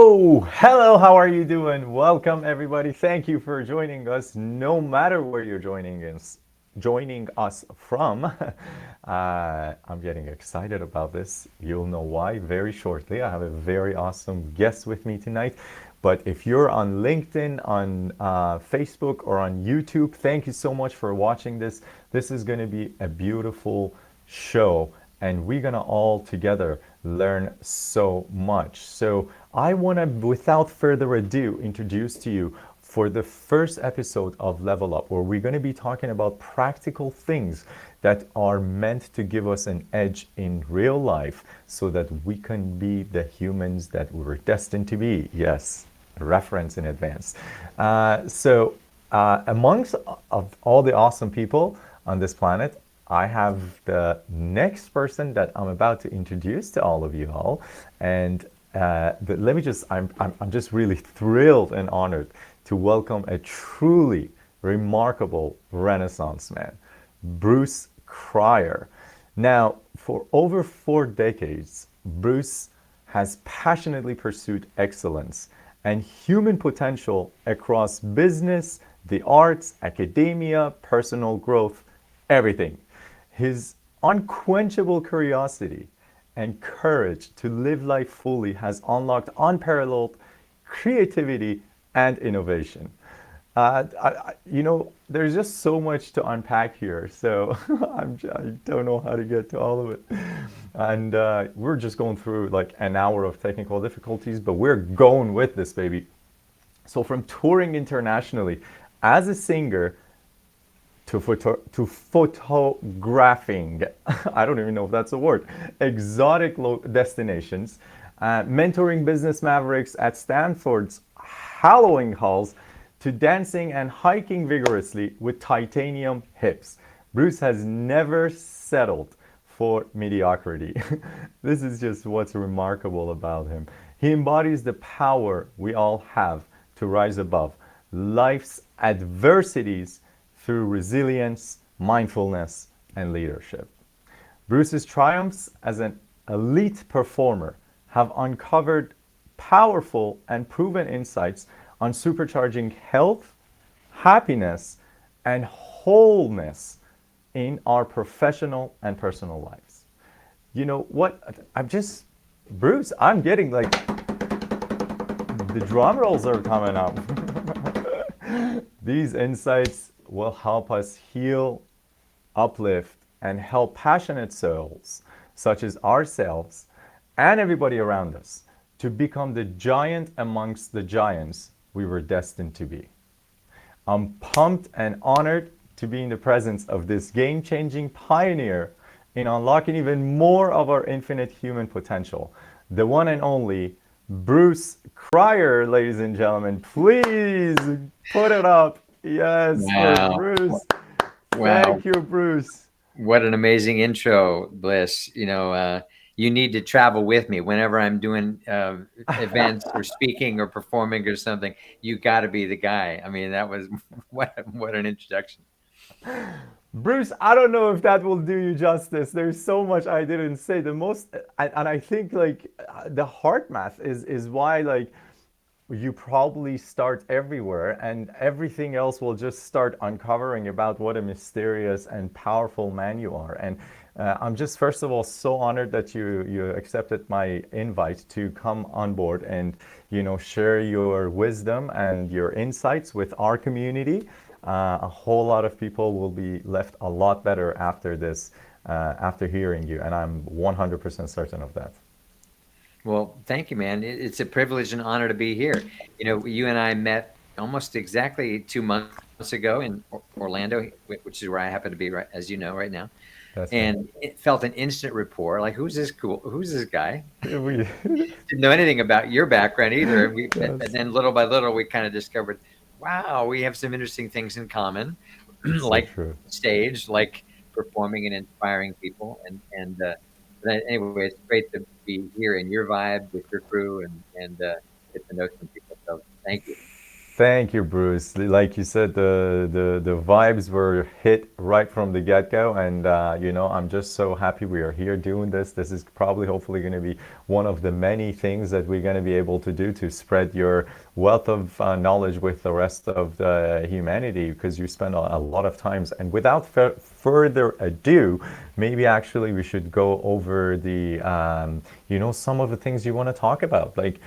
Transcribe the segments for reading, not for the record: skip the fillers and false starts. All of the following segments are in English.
Hello, how are you doing? Welcome everybody. Thank you for joining us no matter where you're joining us from. I'm getting excited about this. You'll know why very shortly. I have a very awesome guest with me tonight. But if you're on LinkedIn, on Facebook, or on YouTube, thank you so much for watching this. This is going to be a beautiful show, and we're going to all together learn so much. So I want to, without further ado, introduce to you for the first episode of Level Up, where we're going to be talking about practical things that are meant to give us an edge in real life so that we can be the humans that we were destined to be. Yes, reference in advance. Amongst of all the awesome people on this planet, I have the next person that I'm about to introduce to all of you all, and let me just, I'm just really thrilled and honored to welcome a truly remarkable Renaissance man, Bruce Cryer. Now, for over 4 decades, Bruce has passionately pursued excellence and human potential across business, the arts, academia, personal growth, everything. His unquenchable curiosity and courage to live life fully has unlocked unparalleled creativity and innovation. There's just so much to unpack here, so I don't know how to get to all of it. And we're just going through like an hour of technical difficulties, but we're going with this, baby. So from touring internationally as a singer to photographing, I don't even know if that's a word, exotic destinations, mentoring business mavericks at Stanford's hallowing halls, to dancing and hiking vigorously with titanium hips. Bruce has never settled for mediocrity. This is just what's remarkable about him. He embodies the power we all have to rise above life's adversities through resilience, mindfulness, and leadership. Bruce's triumphs as an elite performer have uncovered powerful and proven insights on supercharging health, happiness, and wholeness in our professional and personal lives. You know what? Bruce, I'm getting like the drum rolls are coming up. These insights will help us heal, uplift, and help passionate souls, such as ourselves and everybody around us, to become the giant amongst the giants we were destined to be. I'm pumped and honored to be in the presence of this game-changing pioneer in unlocking even more of our infinite human potential, the one and only Bruce Cryer, ladies and gentlemen. Please put it up. Yes, for Wow. Bruce. Wow. Thank you, Bruce. What an amazing intro, Bliss. You need to travel with me whenever I'm doing events or speaking or performing or something. You got to be the guy. I mean, that was what an introduction. Bruce, I don't know if that will do you justice. There's so much I didn't say. The most, and I think like the heart math is why like you probably start everywhere, and everything else will just start uncovering about what a mysterious and powerful man you are. And I'm just first of all so honored that you accepted my invite to come on board and share your wisdom and your insights with our community. A whole lot of people will be left a lot better after this, after hearing you, and I'm 100% certain of that. Well, thank you, man. It's a privilege and honor to be here. You and I met almost exactly 2 months ago in Orlando, which is where I happen to be, right, as you know, right now. That's right. And it felt an instant rapport. Like, who's this guy? We, Didn't know anything about your background either. And yes, then little by little, we kind of discovered, wow, we have some interesting things in common, so like true. stage, like performing and inspiring people. But anyway, it's great to be here in your vibe with your crew and get to know some people. So thank you. Thank you, Bruce. Like you said, the vibes were hit right from the get-go, and I'm just so happy we are here doing this. This is probably, hopefully, going to be one of the many things that we're going to be able to do to spread your wealth of knowledge with the rest of the humanity, because you spend a lot of times. And without further ado, maybe actually we should go over the some of the things you want to talk about, like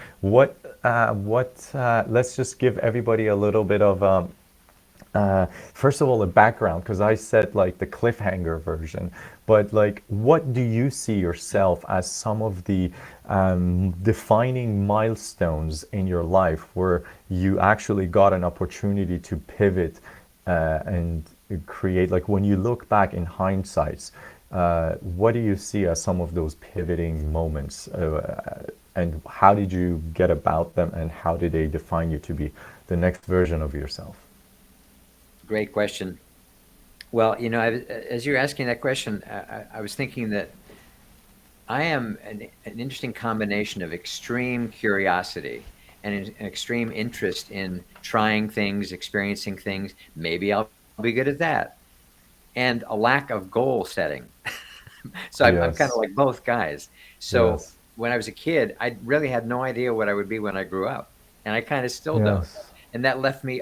let's just give everybody a little bit of first of all a background, because I said like the cliffhanger version, but like what do you see yourself as some of the defining milestones in your life where you actually got an opportunity to pivot and create, like when you look back in hindsight, what do you see as some of those pivoting moments, and how did you get about them, and how did they define you to be the next version of yourself? Great question. Well, as you're asking that question, I was thinking that I am an interesting combination of extreme curiosity and an extreme interest in trying things, experiencing things. Maybe I'll be good at that, and a lack of goal setting. So I'm kind of Yes, like both guys. So yes, when I was a kid, I really had no idea what I would be when I grew up, and I kind of still don't. yes, And that left me,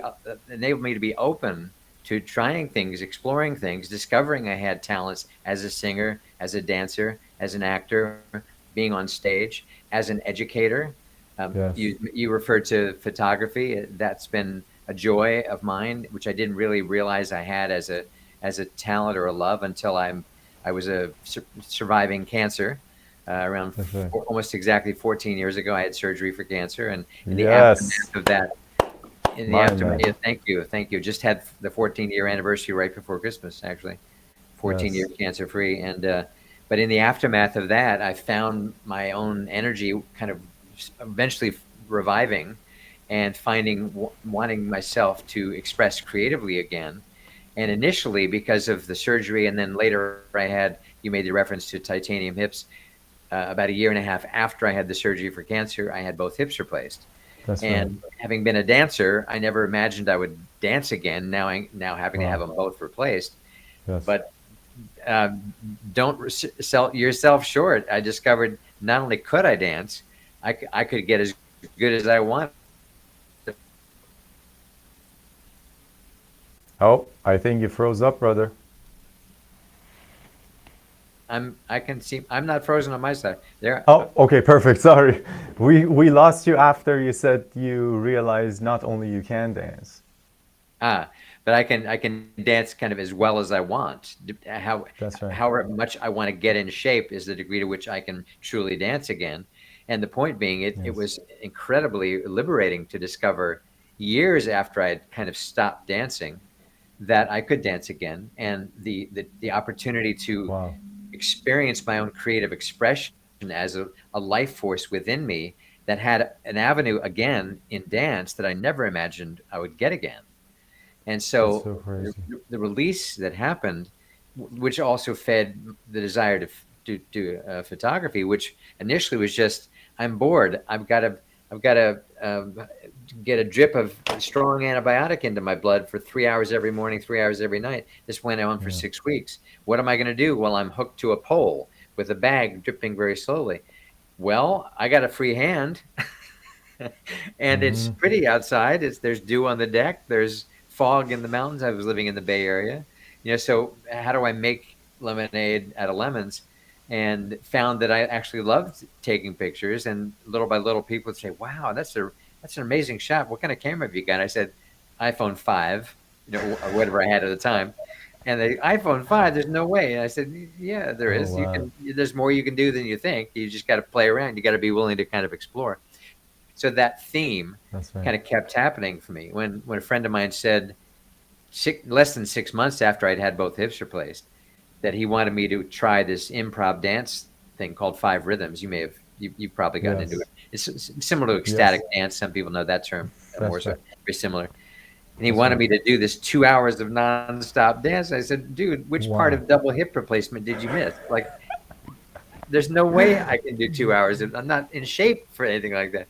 enabled me to be open to trying things, exploring things, discovering I had talents as a singer, as a dancer, as an actor, being on stage, as an educator. yes. You referred to photography. That's been a joy of mine, which I didn't really realize I had as a talent or a love until I was surviving cancer. Around That's right. almost exactly 14 years ago, I had surgery for cancer, and in the Yes, aftermath of that, in the my aftermath, man. yeah, thank you. Just had the 14-year anniversary right before Christmas, actually. 14 Yes, years cancer free, and but in the aftermath of that, I found my own energy kind of eventually reviving, and finding wanting myself to express creatively again. And initially, because of the surgery, and then later I had, you made the reference to titanium hips. About a year and a half after I had the surgery for cancer, I had both hips replaced. that's right. And having been a dancer, I never imagined I would dance again. Now having to have Wow. them both replaced. Yes. But uh, don't sell yourself short. I discovered not only could I dance, I could get as good as I wanted. Oh, I think you froze up, brother. I can see I'm not frozen on my side. There. Oh, okay, perfect. Sorry. We lost you after you said you realized not only you can dance. Ah, but I can dance kind of as well as I want. That's right. However much I want to get in shape is the degree to which I can truly dance again. And the point being, it Yes. was incredibly liberating to discover years after I had kind of stopped dancing that I could dance again, and the opportunity to Wow. experience my own creative expression as a life force within me that had an avenue again in dance that I never imagined I would get again. And That's so so crazy. the release that happened, which also fed the desire to do photography, which initially was just, I'm bored. I've got to get a drip of strong antibiotic into my blood for 3 hours every morning, 3 hours every night. This went on for Yeah. 6 weeks. What am I going to do? Well, I'm hooked to a pole with a bag dripping very slowly. Well, I got a free hand. And it's Mm-hmm. pretty outside. There's dew on the deck. There's fog in the mountains. I was living in the Bay Area, so how do I make lemonade out of lemons? And found that I actually loved taking pictures. And little by little, people would say, "Wow, that's an amazing shot. What kind of camera have you got?" I said, "iPhone 5, or whatever I had at the time." And the iPhone 5, there's no way. And I said, "Yeah, there Oh is. You wow. can. There's more you can do than you think. You just got to play around. You got to be willing to kind of explore." So that theme That's right. kind of kept happening for me. When a friend of mine said, less than 6 months after I'd had both hips replaced, that he wanted me to try this improv dance thing called Five Rhythms. You've probably gotten into it. Yes. It's similar to ecstatic Yes. dance. Some people know that term more That's so. right. Very similar. And he That's wanted right. me to do this 2 hours of nonstop dance. I said, "Dude, which part Wow. of double hip replacement did you miss? Like, there's no way I can do 2 hours. I'm not in shape for anything like that."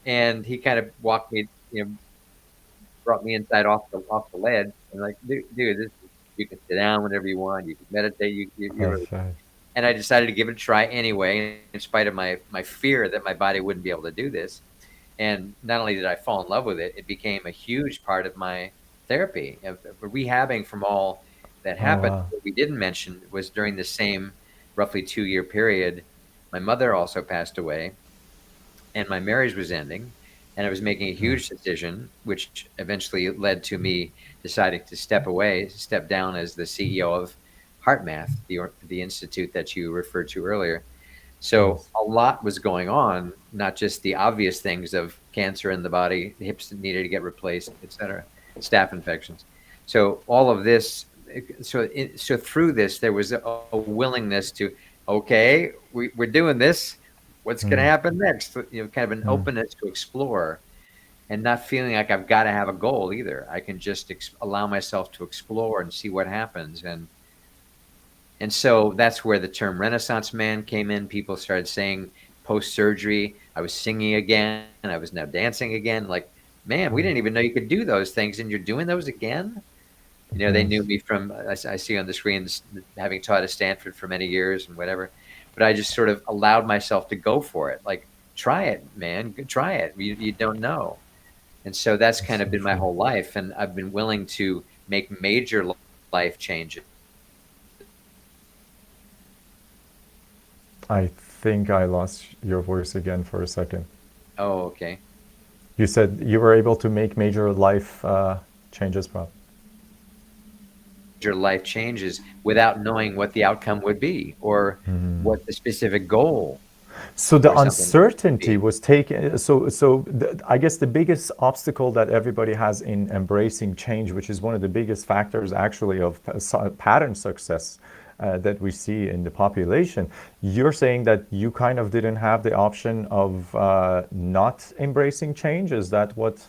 And he kind of walked me, brought me inside off the ledge and like, dude, you can sit down whenever you want. You can meditate. You're really. That's right. And I decided to give it a try anyway, in spite of my fear that my body wouldn't be able to do this. And not only did I fall in love with it, it became a huge part of my therapy of rehabbing from all that Oh happened. wow. What we didn't mention was during the same roughly 2 year period, my mother also passed away and my marriage was ending. And I was making a Yeah. huge decision, which eventually led to me deciding to step away, step down as the CEO of HeartMath, the institute that you referred to earlier. So Yes. a lot was going on, not just the obvious things of cancer in the body, hips that needed to get replaced, et cetera, staph infections. So all of this, so through this, there was a willingness to, okay, we're doing this. What's going to Mm, happen next? Kind of an mm. openness to explore and not feeling like I've got to have a goal either. I can just allow myself to explore and see what happens. And so that's where the term Renaissance man came in. People started saying post surgery, I was singing again, and I was now dancing again. Like, man, we Mm. didn't even know you could do those things, and you're doing those again. They knew Yes. me from, I see on the screen, having taught at Stanford for many years and whatever. But I just sort of allowed myself to go for it. Like, try it, man, try it. You don't know. And so that's That's kind of so been my true. whole life. And I've been willing to make major life changes. I think I lost your voice again for a second. Oh, okay. You said you were able to make major life changes, Bob. Your life changes without knowing what the outcome would be or what the specific goal So the for something would uncertainty be. was taken. I guess the biggest obstacle that everybody has in embracing change, which is one of the biggest factors actually of pattern success that we see in the population. You're saying that you kind of didn't have the option of not embracing change. Is that what?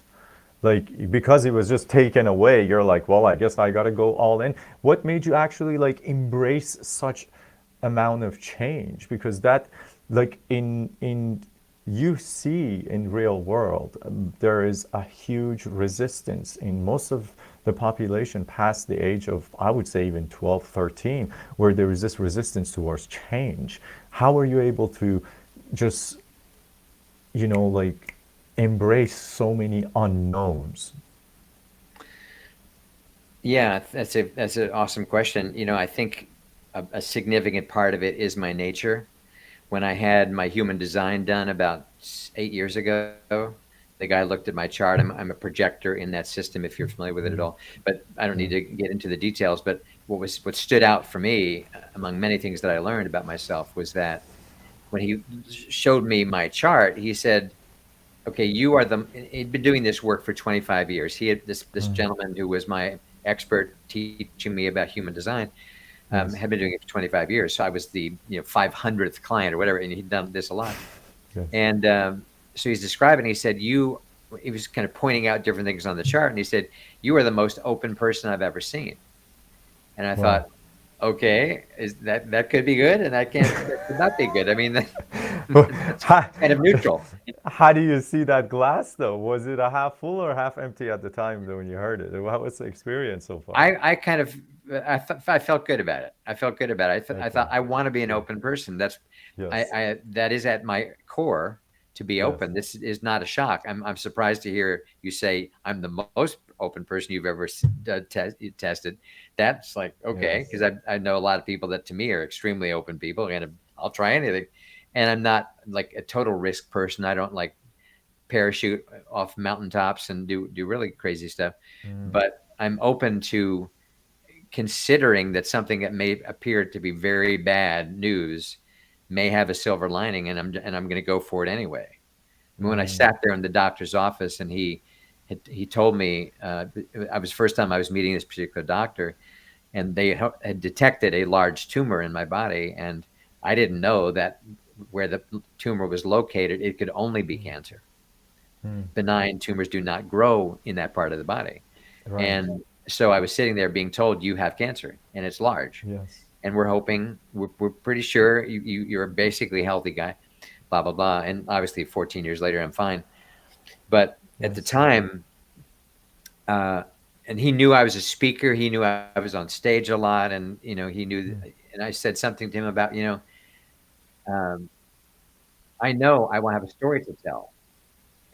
Like because it was just taken away, you're like, well, I guess I gotta go all in. What made you actually like embrace such amount of change? Because that, like in you see in real world, there is a huge resistance in most of the population past the age of, I would say, even 12, 13, where there is this resistance towards change. How are you able to just, like embrace so many unknowns? Yeah, that's an awesome question. I think a significant part of it is my nature. When I had my human design done about 8 years ago, the guy looked at my chart. I'm a projector in that system, if you're familiar with it at all. But I don't need Yeah. to get into the details. But what stood out for me, among many things that I learned about myself, was that when he showed me my chart, he said, "Okay, you are the." He'd been doing this work for 25 years. He had this gentleman who was my expert teaching me about human design Yes. had been doing it for 25 years. So I was the 500th client or whatever, and he'd done this a lot. Yes. And so he's describing. He said, He was kind of pointing out different things on the chart, and he said, "You are the most open person I've ever seen." And I Wow. thought, okay, is that could be good, and that could not be good. I mean, that's how, kind of neutral. how do you see that glass though? Was it a half full or half empty at the time though when you heard it? What was the experience so far? I kind of I felt good about it. I felt good about it. I Okay. thought I want to be an Good. open person. Yes. That is at my core to be Yes. open. This is not a shock. I'm surprised to hear you say I'm the most open person you've ever tested. That's like okay, Yes. because I know a lot of people that to me are extremely open people, and I'll try anything. And I'm not like a total risk person. I don't like parachute off mountaintops and do really crazy stuff. But I'm open to considering that something that may appear to be very bad news may have a silver lining, and I'm going to go for it anyway. I mean, when I sat there in the doctor's office and he told me I was first time I was meeting this particular doctor, and they had detected a large tumor in my body, and I didn't know that where the tumor was located, it could only be cancer. Benign tumors do not grow in that part of the body. Right. And so I was sitting there being told you have cancer and it's large. Yes. And we're pretty sure you're basically a healthy guy, blah, blah, blah. And obviously 14 years later, I'm fine. But at the Yes. time, uh, and he knew I was a speaker. He knew I was on stage a lot, and he knew. Mm. And I said something to him about, um, I know I will have a story to tell,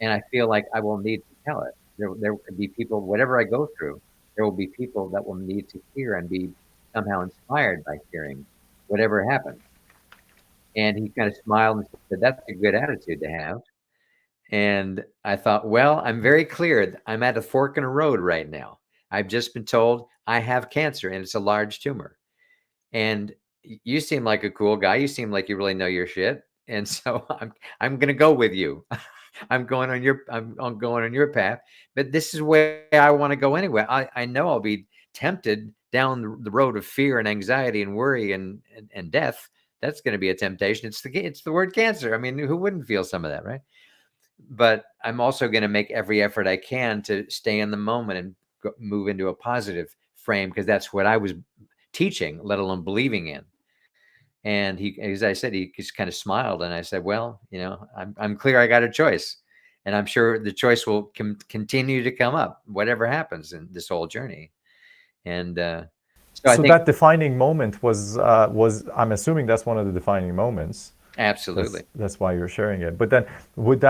and I feel like I will need to tell it. There could be people, whatever I go through, there will be people that will need to hear and be somehow inspired by hearing whatever happens. And he kind of smiled and said, "That's a good attitude to have." And I thought, well, I'm very clear. I'm at a fork in a road right now. I've just been told I have cancer and it's a large tumor. And you seem like a cool guy. You seem like you really know your shit. And so I'm gonna go with you. I'm going on your path. But this is where I want to go anyway. I know I'll be tempted down the road of fear and anxiety and worry and death. That's going to be a temptation. It's the word cancer. I mean, who wouldn't feel some of that, right? But I'm also going to make every effort I can to stay in the moment and move into a positive frame, because that's what I was teaching, let alone believing in. And he, as I said, he just kind of smiled, and I said, "Well, I'm clear. I got a choice, and I'm sure the choice will continue to come up, whatever happens in this whole journey." And so I So think that defining moment was, I'm assuming that's one of the defining moments. absolutely. That's why you're sharing it. But then would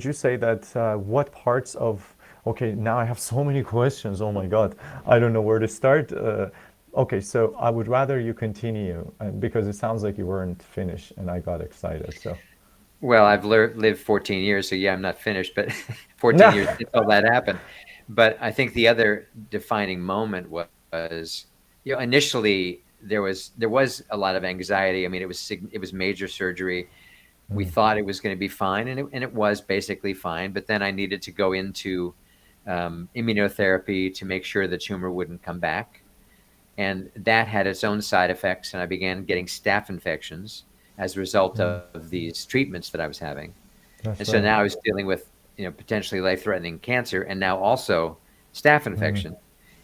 you say that what parts of, okay, now I have so many questions. Oh my God, I don't know where to start. Okay, so I would rather you continue because it sounds like you weren't finished, and I got excited. So Well, I've lived 14 years, so yeah, I'm not finished, but 14 yeah. years until that happened. But I think the other defining moment was, initially there was a lot of anxiety. I mean, it was major surgery. We thought it was going to be fine, and it was basically fine. But then I needed to go into immunotherapy to make sure the tumor wouldn't come back, and that had its own side effects. And I began getting staph infections as a result of these treatments that I was having. And That's so right. now I was dealing with, potentially life-threatening cancer, and now also staph infection.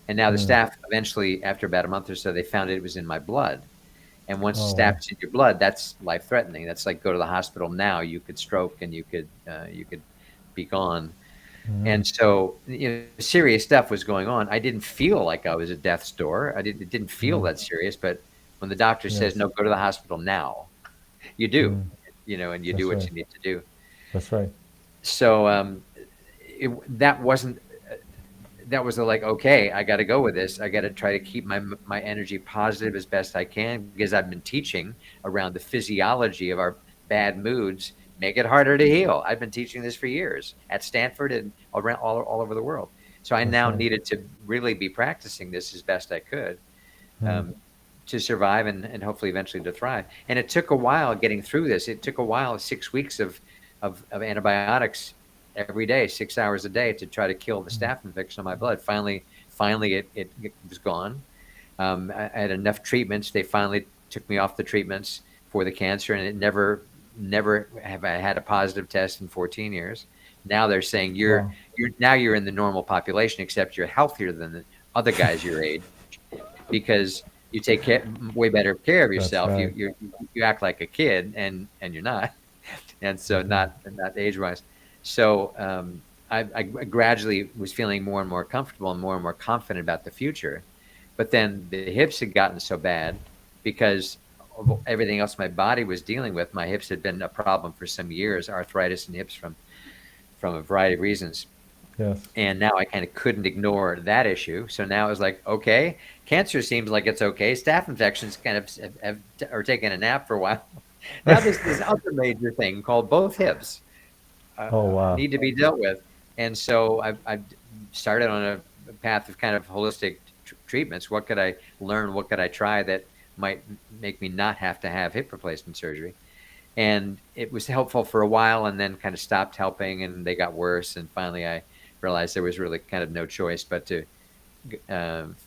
And now the staph, eventually, after about a month or so, they found it was in my blood. And once Oh staph wow. is in your blood, that's life-threatening. That's like go to the hospital now. You could stroke, and you could be gone. And so, serious stuff was going on. I didn't feel like I was at death's door. It didn't feel that serious. But when the doctor says, Yes. "No, go to the hospital now," you do, and you do That's what right. you need to do. That's right. So that wasn't that was like, okay, I got to go with this. I got to try to keep my energy positive as best I can, because I've been teaching around the physiology of our bad moods. Make it harder to heal. I've been teaching this for years at Stanford and around all over the world. So I That's now right. needed to really be practicing this as best I could, um, to survive and hopefully eventually to thrive. And it took a while getting through this. It took a while, 6 weeks of antibiotics every day, 6 hours a day, to try to kill the staph infection in my blood. Finally, it was gone. I had enough treatments. They finally took me off the treatments for the cancer, and it never have I had a positive test in 14 years. Now they're saying Wow. you're in the normal population, except you're healthier than the other guys your age, because you take way better care of That's yourself. right. You act like a kid, and you're not, and so not age wise. So I gradually was feeling more and more comfortable and more confident about the future. But then the hips had gotten so bad because of everything else my body was dealing with. My hips had been a problem for some years, arthritis in hips from a variety of reasons. Yes. And now I kind of couldn't ignore that issue. So now it was like, okay, cancer seems like it's okay. Staph infections kind of are taking a nap for a while. Now there's this other major thing called both hips Oh wow. need to be dealt with. And so I've started on a path of kind of holistic treatments. What could I learn? What could I try that might make me not have to have hip replacement surgery? And it was helpful for a while, and then kind of stopped helping, and they got worse. And finally, I realized there was really kind of no choice but to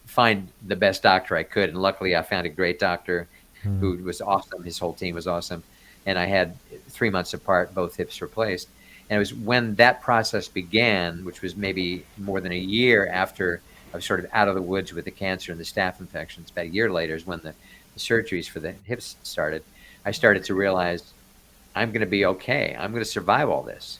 find the best doctor I could. And luckily, I found a great doctor who was awesome. His whole team was awesome. And I had 3 months apart, both hips replaced. And it was when that process began, which was maybe more than a year after I was sort of out of the woods with the cancer and the staph infections. About a year later is when the surgeries for the hips started. I started to realize I'm going to be okay. I'm going to survive all this.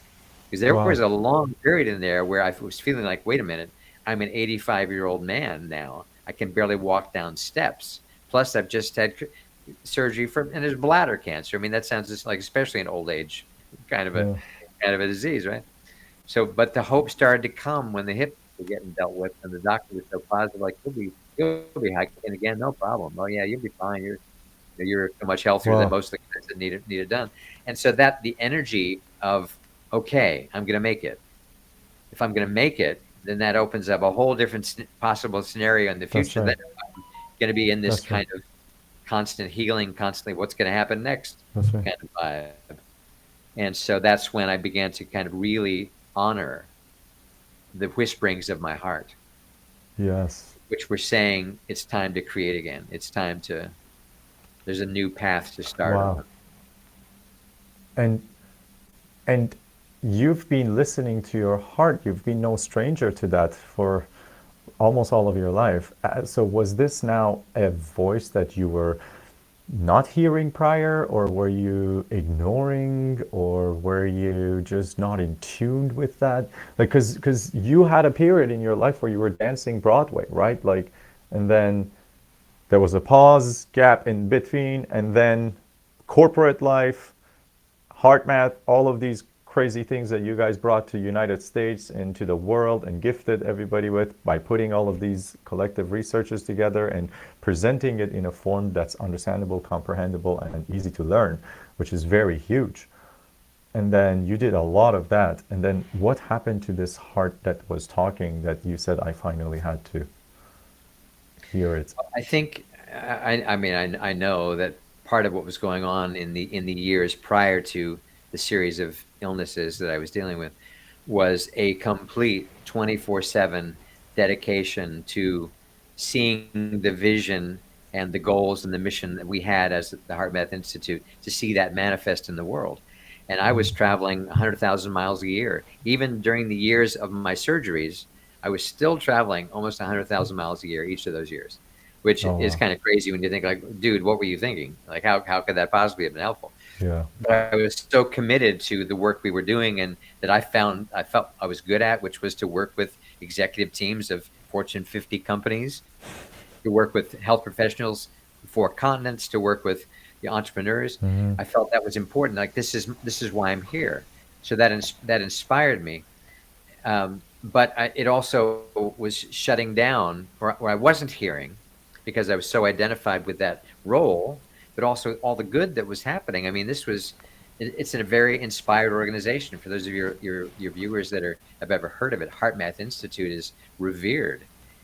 because there was Wow. a long period in there where I was feeling like, wait a minute, I'm an 85-year-old man now. I can barely walk down steps. Plus, I've just had surgery for and there's bladder cancer. I mean, that sounds just like, especially in old age, kind of a Yeah. disease, right? So, but the hope started to come when the hips were getting dealt with, and the doctor was so positive, like you'll be hiking again, no problem. Oh yeah, you'll be fine. You're so much healthier than Wow. most of the guys that need it done. And so that the energy of, okay, I'm going to make it. If I'm going to make it, then that opens up a whole different possible scenario in the That's future. Then right. I'm going to be in this That's right. kind of constant healing, constantly what's going to happen next That's right. kind of vibe. And so that's when I began to kind of really honor the whisperings of my heart, Yes. which were saying it's time to create again. It's time to, there's a new path to start Wow. on. And and you've been listening to your heart. You've been no stranger to that for almost all of your life. So was this now a voice that you were not hearing prior, or were you ignoring, or were you just not in tune with that? Like, because you had a period in your life where you were dancing Broadway, right? Like, and then there was a pause, gap in between, and then corporate life, heart math, all of these crazy things that you guys brought to United States and to the world and gifted everybody with by putting all of these collective researches together and presenting it in a form that's understandable, comprehensible, and easy to learn, which is very huge. And then you did a lot of that. And then what happened to this heart that was talking that you said, I finally had to hear it? I think I mean I know that part of what was going on in the years prior to the series of illnesses that I was dealing with was a complete 24/7 dedication to seeing the vision and the goals and the mission that we had as the Heart Math Institute to see that manifest in the world. And I was traveling 100,000 miles a year. Even during the years of my surgeries, I was still traveling almost 100,000 miles a year each of those years, which Oh, is wow. kind of crazy when you think like, dude, what were you thinking? Like, how could that possibly have been helpful? Yeah. But I was so committed to the work we were doing and that I felt I was good at, which was to work with executive teams of Fortune 50 companies, to work with health professionals, 4 continents, to work with the entrepreneurs. Mm-hmm. I felt that was important. Like this is why I'm here. So that inspired me. But it also was shutting down where I wasn't hearing because I was so identified with that role, but also all the good that was happening. I mean, it's a very inspired organization. For those of your viewers that have ever heard of it, Heart Math Institute is revered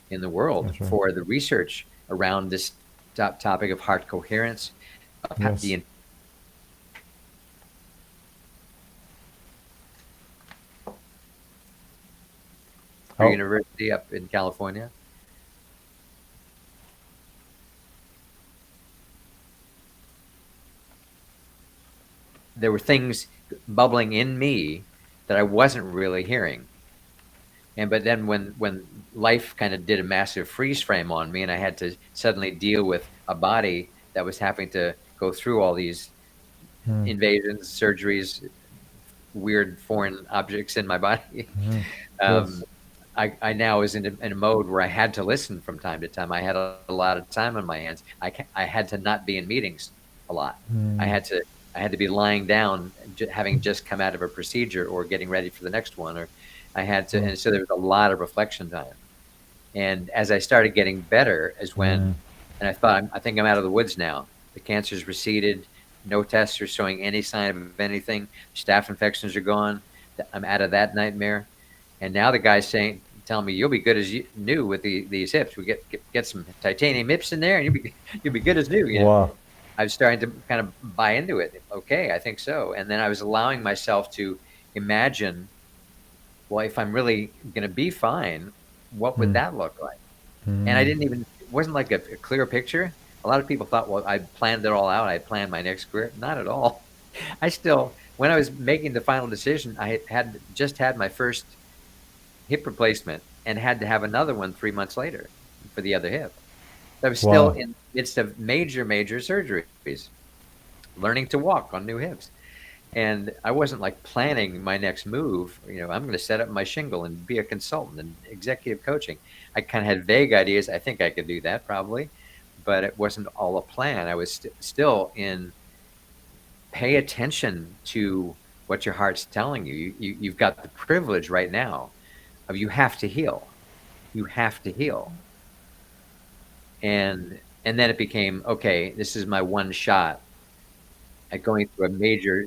in the world That's right. for the research around this topic of heart coherence, Yes. the Oh, university up in California. There were things bubbling in me that I wasn't really hearing. And but then when life kind of did a massive freeze frame on me, and I had to suddenly deal with a body that was having to go through all these invasions, surgeries, weird foreign objects in my body. yes. um, I now was in a mode where I had to listen from time to time. I had a lot of time on my hands. I had to not be in meetings a lot. I had to I had to be lying down, having just come out of a procedure or getting ready for the next one, or I had to. Oh. And so there was a lot of reflection time. And as I started getting better, is when, and I thought, I think I'm out of the woods now. The cancer's receded. No tests are showing any sign of anything. Staph infections are gone. I'm out of that nightmare. And now the guy's telling me you'll be good as new with these hips. We get some titanium hips in there, and you'll be good as new. Wow. I was starting to kind of buy into it. Okay, I think so. And then I was allowing myself to imagine, well, if I'm really going to be fine, what would that look like? And I didn't even, it wasn't like a clear picture. A lot of people thought, well, I planned it all out. I planned my next career. Not at all. I still, when I was making the final decision, I had just had my first hip replacement and had to have another one 3 months later for the other hip. I was still Wow. in the midst of major surgeries, learning to walk on new hips. And I wasn't like planning my next move. I'm going to set up my shingle and be a consultant and executive coaching. I kind of had vague ideas. I think I could do that probably, but it wasn't all a plan. I was still in pay attention to what your heart's telling you. You've got the privilege right now of you have to heal. You have to heal. And then it became, okay, this is my one shot at going through a major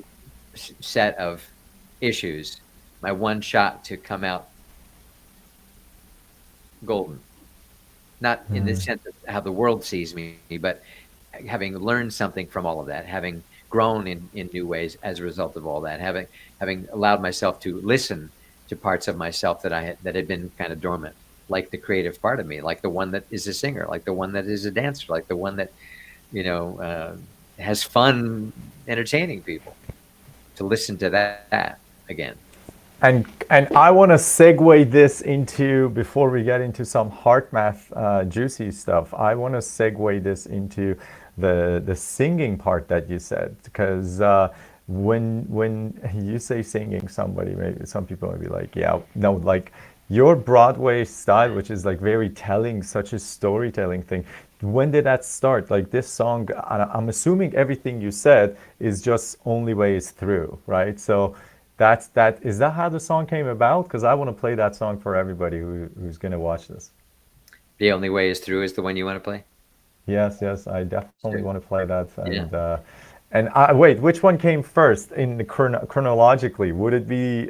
set of issues, my one shot to come out golden. Not in the Mm. sense of how the world sees me, but having learned something from all of that, having grown in new ways as a result of all that, having allowed myself to listen to parts of myself that had been kind of dormant, like the creative part of me, like the one that is a singer, like the one that is a dancer, like the one that you know uh, has fun entertaining people. To listen to that again. And I want to segue this into, before we get into some heart math juicy stuff. I want to segue this into the singing part that you said, because when you say singing, some people may be like, yeah, no, like your Broadway style, which is like very telling, such a storytelling thing. When did that start? Like this song, I'm assuming everything you said is just Only Way Is Through, right? So is that how the song came about? Because I want to play that song for everybody who's going to watch this. The Only Way Is Through is the one you want to play? Yes, yes, I definitely Sure. want to play that. Yeah. And wait, which one came first in the chronologically? Would it be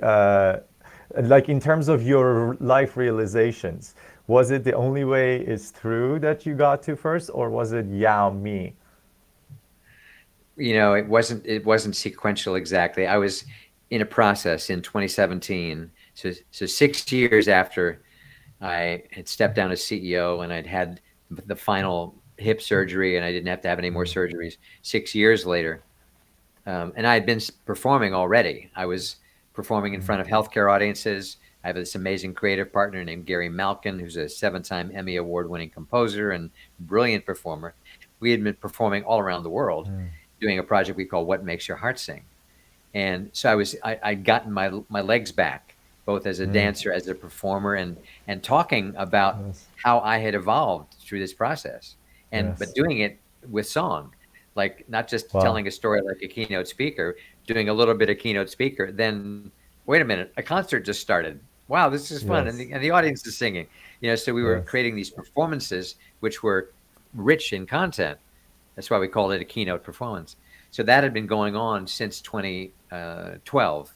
like in terms of your life realizations? Was it The Only Way Is Through that you got to first, or was it Yao Me? It wasn't sequential exactly. I was in a process in 2017. So 6 years after I had stepped down as CEO and I'd had the final hip surgery and I didn't have to have any more surgeries. 6 years later, and I had been performing already. I was performing in front of healthcare audiences. I have this amazing creative partner named Gary Malkin, who's a 7-time Emmy Award-winning composer and brilliant performer. We had been performing all around the world, doing a project we call "What Makes Your Heart Sing." And so I'd gotten my legs back, both as a dancer, as a performer, and talking about Yes, how I had evolved through this process, but yes. doing it with song, like not just Wow. telling a story like a keynote speaker, doing a little bit of keynote speaker. Then wait a minute, a concert just started. Wow, this is fun, and Yes, the audience is singing. So we were yes. creating these performances which were rich in content. That's why we called it a keynote performance. So that had been going on since 2012.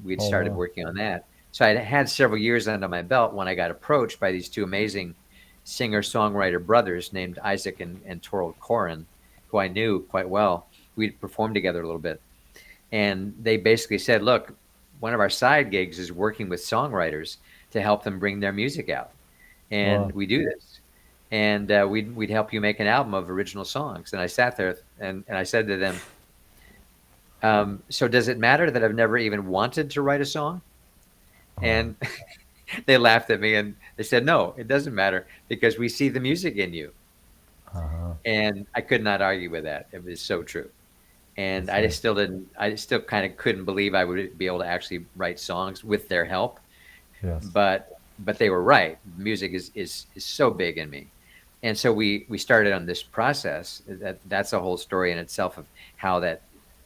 We'd Oh started wow. working on that. So I had several years under my belt when I got approached by these two amazing singer-songwriter brothers named Isaac and Torald Corin, who I knew quite well. We'd performed together a little bit. And they basically said, look, one of our side gigs is working with songwriters to help them bring their music out. And Wow. we do this. And we'd help you make an album of original songs. And I sat there and I said to them, so does it matter that I've never even wanted to write a song? And they laughed at me and they said, no, it doesn't matter because we see the music in you. And I could not argue with that. It was so true. And That's nice. I still kind of couldn't believe I would be able to actually write songs with their help. Yes. But they were right. Music is so big in me. And so we started on this process. That's a whole story in itself of how that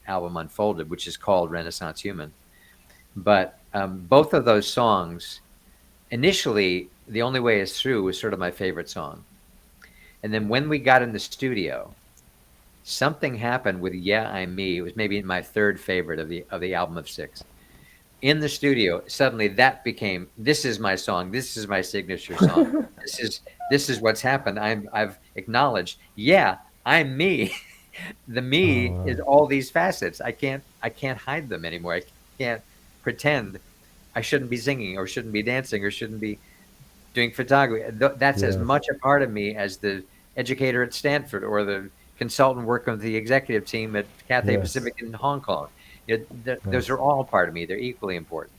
album unfolded, which is called Renaissance Human. But both of those songs, initially, The Only Way Is Through was sort of my favorite song. And then when we got in the studio, something happened with Yeah, I'm Me. It was maybe my third favorite of the album of six. In the studio, suddenly that became, this is my song. This is my signature song. This is this is what's happened. I've acknowledged, yeah, I'm me. The Oh me wow. is all these facets. I can't hide them anymore. I can't pretend I shouldn't be singing or shouldn't be dancing or shouldn't be doing photography. That's as Yes. much a part of me as the educator at Stanford or the consultant working with the executive team at Cathay Yes. Pacific in Hong Kong. Those Yes. are all part of me. They're equally important.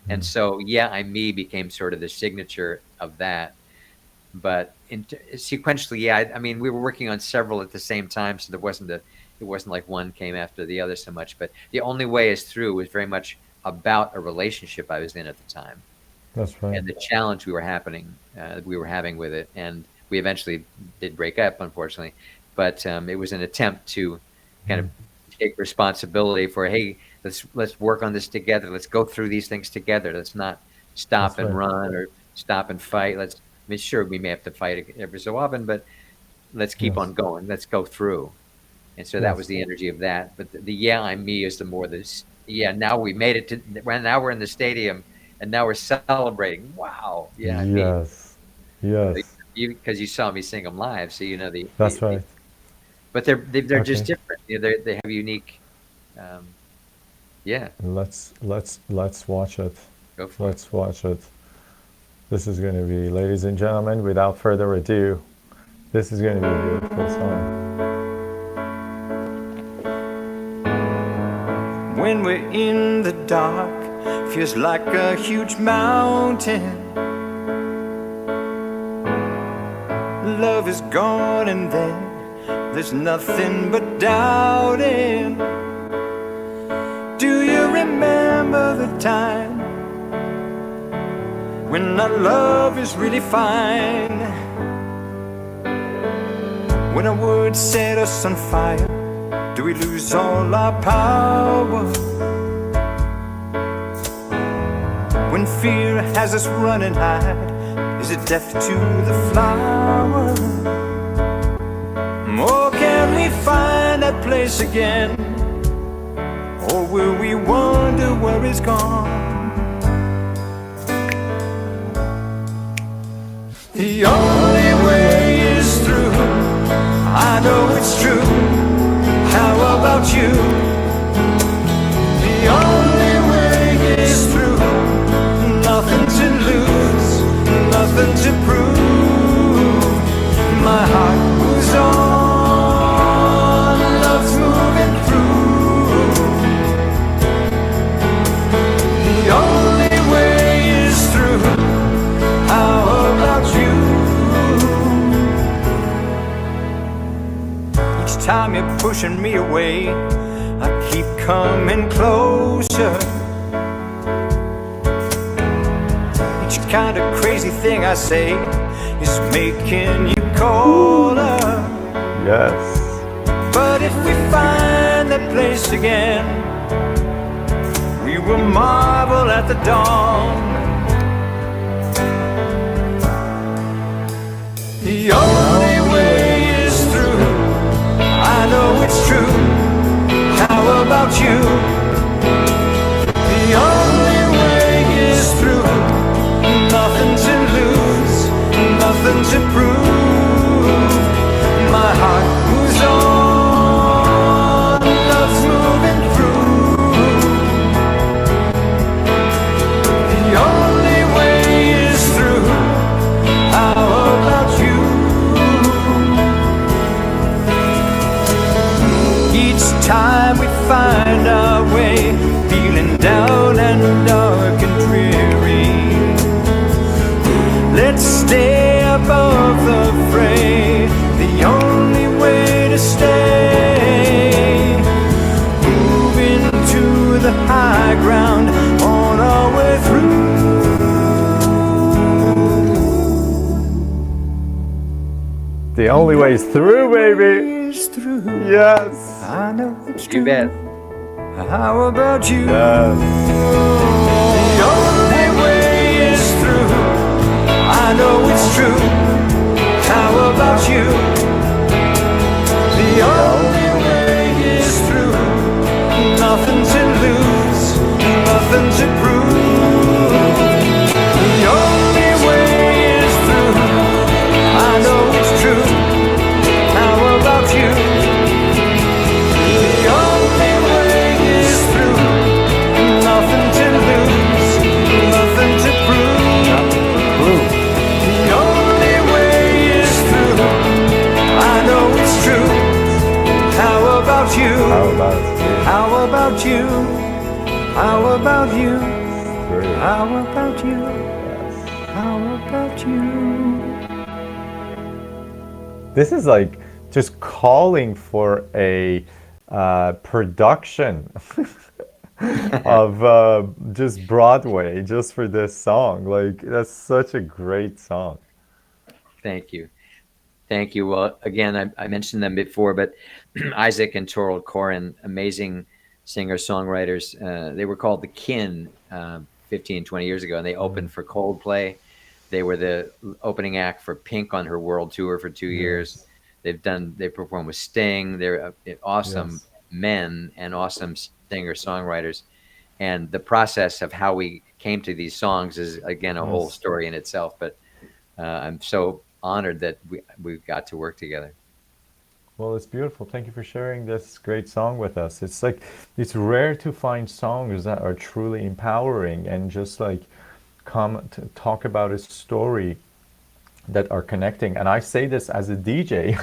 And so, yeah, I'm me became sort of the signature of that. But sequentially, yeah, I mean, we were working on several at the same time, so there wasn't it wasn't like one came after the other so much. But The Only Way Is Through was very much about a relationship I was in at the time That's right. and the challenge we were having with it. And we eventually did break up, unfortunately. But it was an attempt to kind of take responsibility for, hey, let's work on this together. Let's go through these things together. Let's not stop That's and right. run or stop and fight. I mean, sure, we may have to fight every so often, but let's keep Yes. on going. Let's go through. And so that was Yes. the energy of that. But the yeah, I'm me is the more this. Yeah, now we made it to. Now we're in the stadium, and now we're celebrating. Wow, yeah, I'm me. Yes. Yes. Because you saw me sing them live, so you know That's right. but they're just Okay. different. You know, they have unique. Um, yeah, Let's watch it. go for it. Let's watch it. This is going to be, ladies and gentlemen, without further ado, this is going to be a beautiful song. When we're in the dark, feels like a huge mountain. Love is gone and then there's nothing but doubting. Do you remember the time when our love is really fine? When a word set us on fire, do we lose all our power? When fear has us running high, is it death to the flower? Or can we find that place again? Or will we wonder where it's gone? The only way is through, I know it's true. How about you? The only way is through, nothing to lose, nothing to prove. My heart moves on, love's moving through. The only way is through, how about you? Each time you're pushing me away, I keep coming closer. Each kind of crazy thing I say is making you colder. Yes. But if we find that place again, we will marvel at the dawn. The only way is through, I know it's true. How about you? The only way is through, nothing to lose, nothing to prove. My heart moves on, love's moving through. The only way is through, how about you? Each time we find our way, feeling down and dark and dreary, let's stay above the fray, the only way to stay. Moving to the high ground on our way through. The only way is through, baby. Is through. Yes. I know it's You true. bet. How about you? Yes. The only way is through, I know it's true. How about you? The only way is through, nothing to lose, nothing to prove. The only way is through, I know it's true. How about you? The only way is through, nothing to lose, nothing to prove. The only way is through, I know it's true. How about you? How about you? How about you? How about you? Through. How about you? Yes. How about you? This is like just calling for a production of just Broadway just for this song. Like that's such a great song. Thank you. Thank you. Well, again, I mentioned them before, but Isaac and Torald Corin, amazing singer-songwriters. They were called the Kin 15, 20 years ago, and they opened for Coldplay. They were the opening act for Pink on her world tour for 2 years. Yes, They performed with Sting. They're awesome yes, men and awesome singer-songwriters. And the process of how we came to these songs is, again, a whole yes. story in itself. But I'm so honored that we got to work together. Well, it's beautiful. Thank you for sharing this great song with us. It's like it's rare to find songs that are truly empowering and just like come to talk about a story that are connecting. And I say this as a DJ.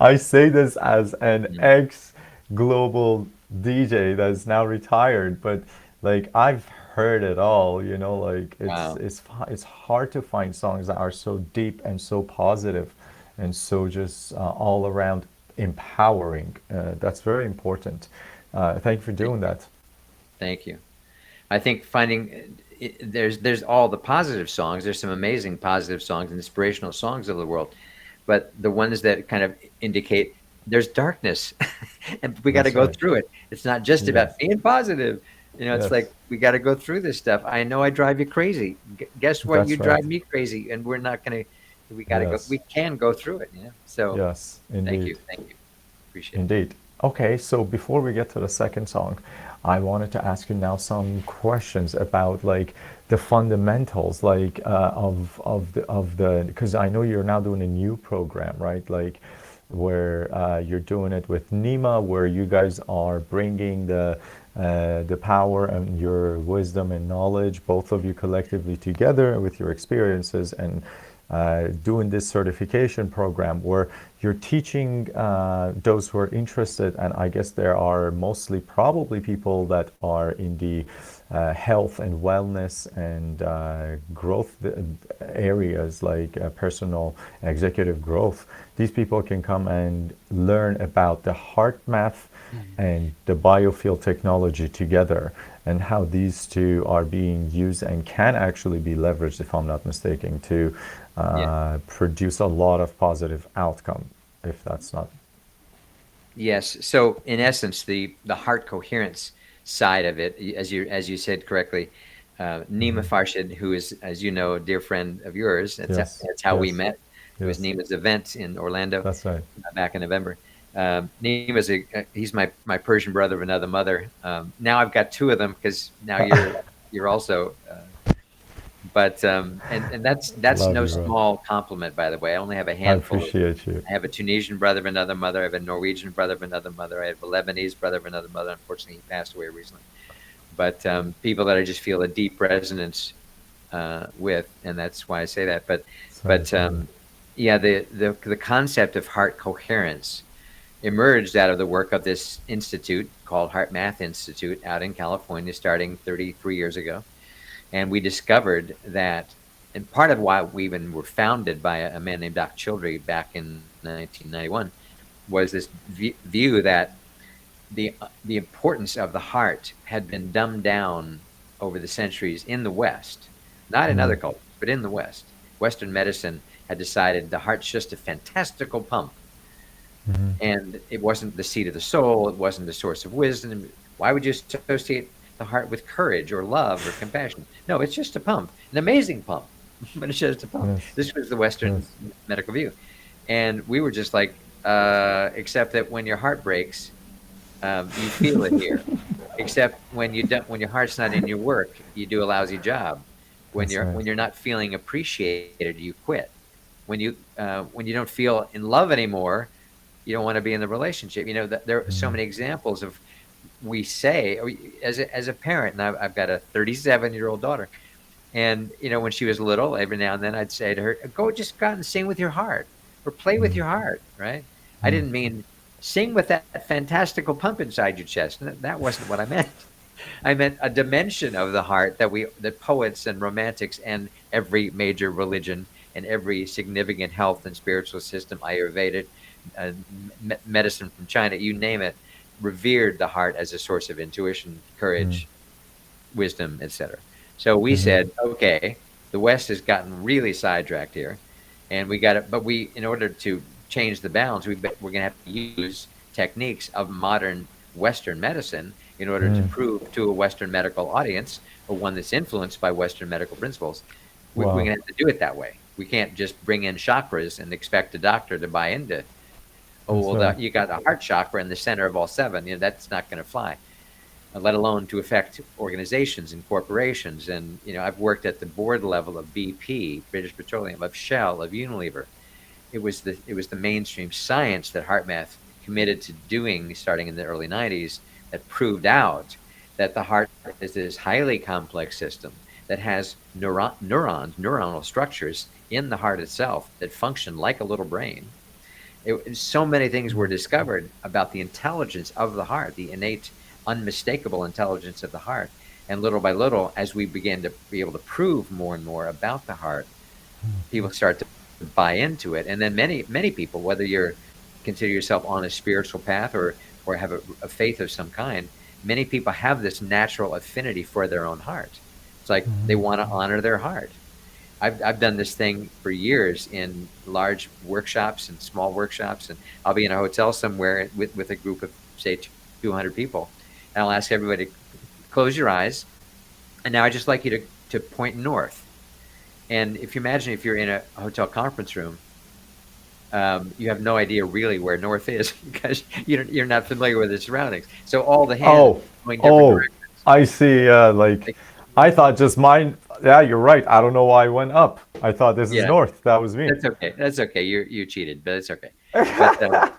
I say this as an Mm. ex global DJ that's now retired, but like I've heard it all, like Wow. it's hard to find songs that are so deep and so positive and so just all around empowering. That's very important. Thank you for Thank doing you. that. Thank you. I think there's all the positive songs. There's some amazing positive songs, inspirational songs of the world, but the ones that kind of indicate there's darkness, and we got to That's go right. through it. It's not just Yes. about being positive. It's Yes. like we got to go through this stuff. I know I drive you crazy. Guess what? You That's right. drive me crazy, and we're not gonna. We got to go. Yes. We can go through it. So Yes, thank you. indeed. Thank you. Appreciate it. Indeed. Okay, so before we get to the second song, I wanted to ask you now some questions about like the fundamentals, like of the because I know you're now doing a new program, right? Like where you're doing it with Nima, where you guys are bringing the power and your wisdom and knowledge, both of you collectively together with your experiences and doing this certification program where you're teaching those who are interested, and I guess there are mostly probably people that are in the health and wellness and growth areas like personal executive growth. These people can come and learn about the heart math and the biofield technology together and how these two are being used and can actually be leveraged, if I'm not mistaken, to Yeah. produce a lot of positive outcome, if that's not. Yes. So in essence, the heart coherence side of it, as you said correctly, Nima Farshid, who is, as you know, a dear friend of yours, Yes, that's how we yes, met. It was yes, Nima's event in Orlando that's right. back in November. Nima's he's my Persian brother of another mother. Now I've got two of them because now you're also. But and that's Love no you, bro. small compliment, by the way. I only have a I handful of. appreciate you. I have a Tunisian brother of another mother. I have a Norwegian brother of another mother. I have a Lebanese brother of another mother. Unfortunately, he passed away recently. But people that I just feel a deep resonance with, and that's why I say that. But Sorry but to hear that. yeah, the concept of heart coherence emerged out of the work of this institute called Heart Math Institute out in California, starting 33 years ago. And we discovered that, and part of why we even were founded by a man named Dr. Childrey back in 1991 was this view that the importance of the heart had been dumbed down over the centuries in the West, not in Mm, other cultures, but in the West. Western medicine had decided the heart's just a fantastical pump, mhm. and it wasn't the seat of the soul. It wasn't the source of wisdom. Why would you associate the heart with courage or love or compassion? No, it's just a pump, an amazing pump, but it's just a pump. Yes, This was the Western yes. medical view, and we were just like, except that when your heart breaks, you feel it here. Except when you don't, when your heart's not in your work, you do a lousy job. When That's you're right. when you're not feeling appreciated, you quit. When you don't feel in love anymore, you don't want to be in the relationship. There are so Mm, many examples of we say as a parent, and I've got a 37-year-old daughter, and when she was little, every now and then I'd say to her, go out and sing with your heart or play with mm, your heart, right? I mm. didn't mean sing with that fantastical pump inside your chest. That wasn't what I meant. I meant a dimension of the heart that poets and romantics and every major religion and every significant health and spiritual system, Ayurveda, medicine from China, you name it, revered the heart as a source of intuition, courage, wisdom, etc. So we said, okay, the West has gotten really sidetracked here, and we got it. But in order to change the balance, we're going to have to use techniques of modern Western medicine in order to prove to a Western medical audience, or one that's influenced by Western medical principles, we're going Wow. to have to do it that way. We can't just bring in chakras and expect a doctor to buy into. Oh That's well, right. you got the heart chakra in the center of all seven. That's not going to fly, let alone to affect organizations and corporations. And I've worked at the board level of BP, British Petroleum, of Shell, of Unilever. It was the mainstream science that HeartMath committed to doing starting in the early 90s that proved out that the heart is this highly complex system that has neuronal structures in the heart itself that function like a little brain. So many things were discovered about the intelligence of the heart, the innate, unmistakable intelligence of the heart. And little by little, as we began to be able to prove more and more about the heart, people start to buy into it. And then many people, whether you're consider yourself on a spiritual path or have a faith of some kind, many people have this natural affinity for their own heart. It's like they want to honor their heart. I've done this thing for years in large workshops and small workshops, and I'll be in a hotel somewhere with a group of say 200 people, and I'll ask everybody to close your eyes, and now I just like you to point north. And if you imagine if you're in a hotel conference room, you have no idea really where north is because you're not familiar with the surroundings. So all the hands Oh, going different oh, directions. I see. Like, Like, I thought just mine. Yeah, you're right. I don't know why I went up. I thought this is yeah, north. That was me. that's okay. That's okay. You cheated, but it's okay. But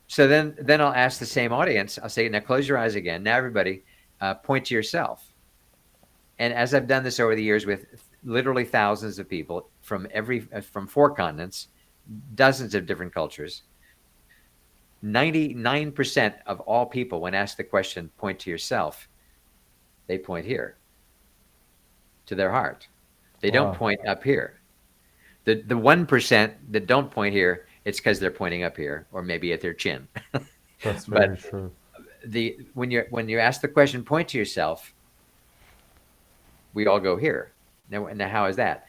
so then I'll ask the same audience. I'll say, now close your eyes again. Now everybody, point to yourself. And as I've done this over the years with literally thousands of people from 4 continents, dozens of different cultures, 99% of all people, when asked the question, point to yourself, they point here to their heart. They don't Wow, point up here. The 1% that don't point here, it's because they're pointing up here or maybe at their chin. that's But very true. when you ask the question, point to yourself, we all go here. Now how is that?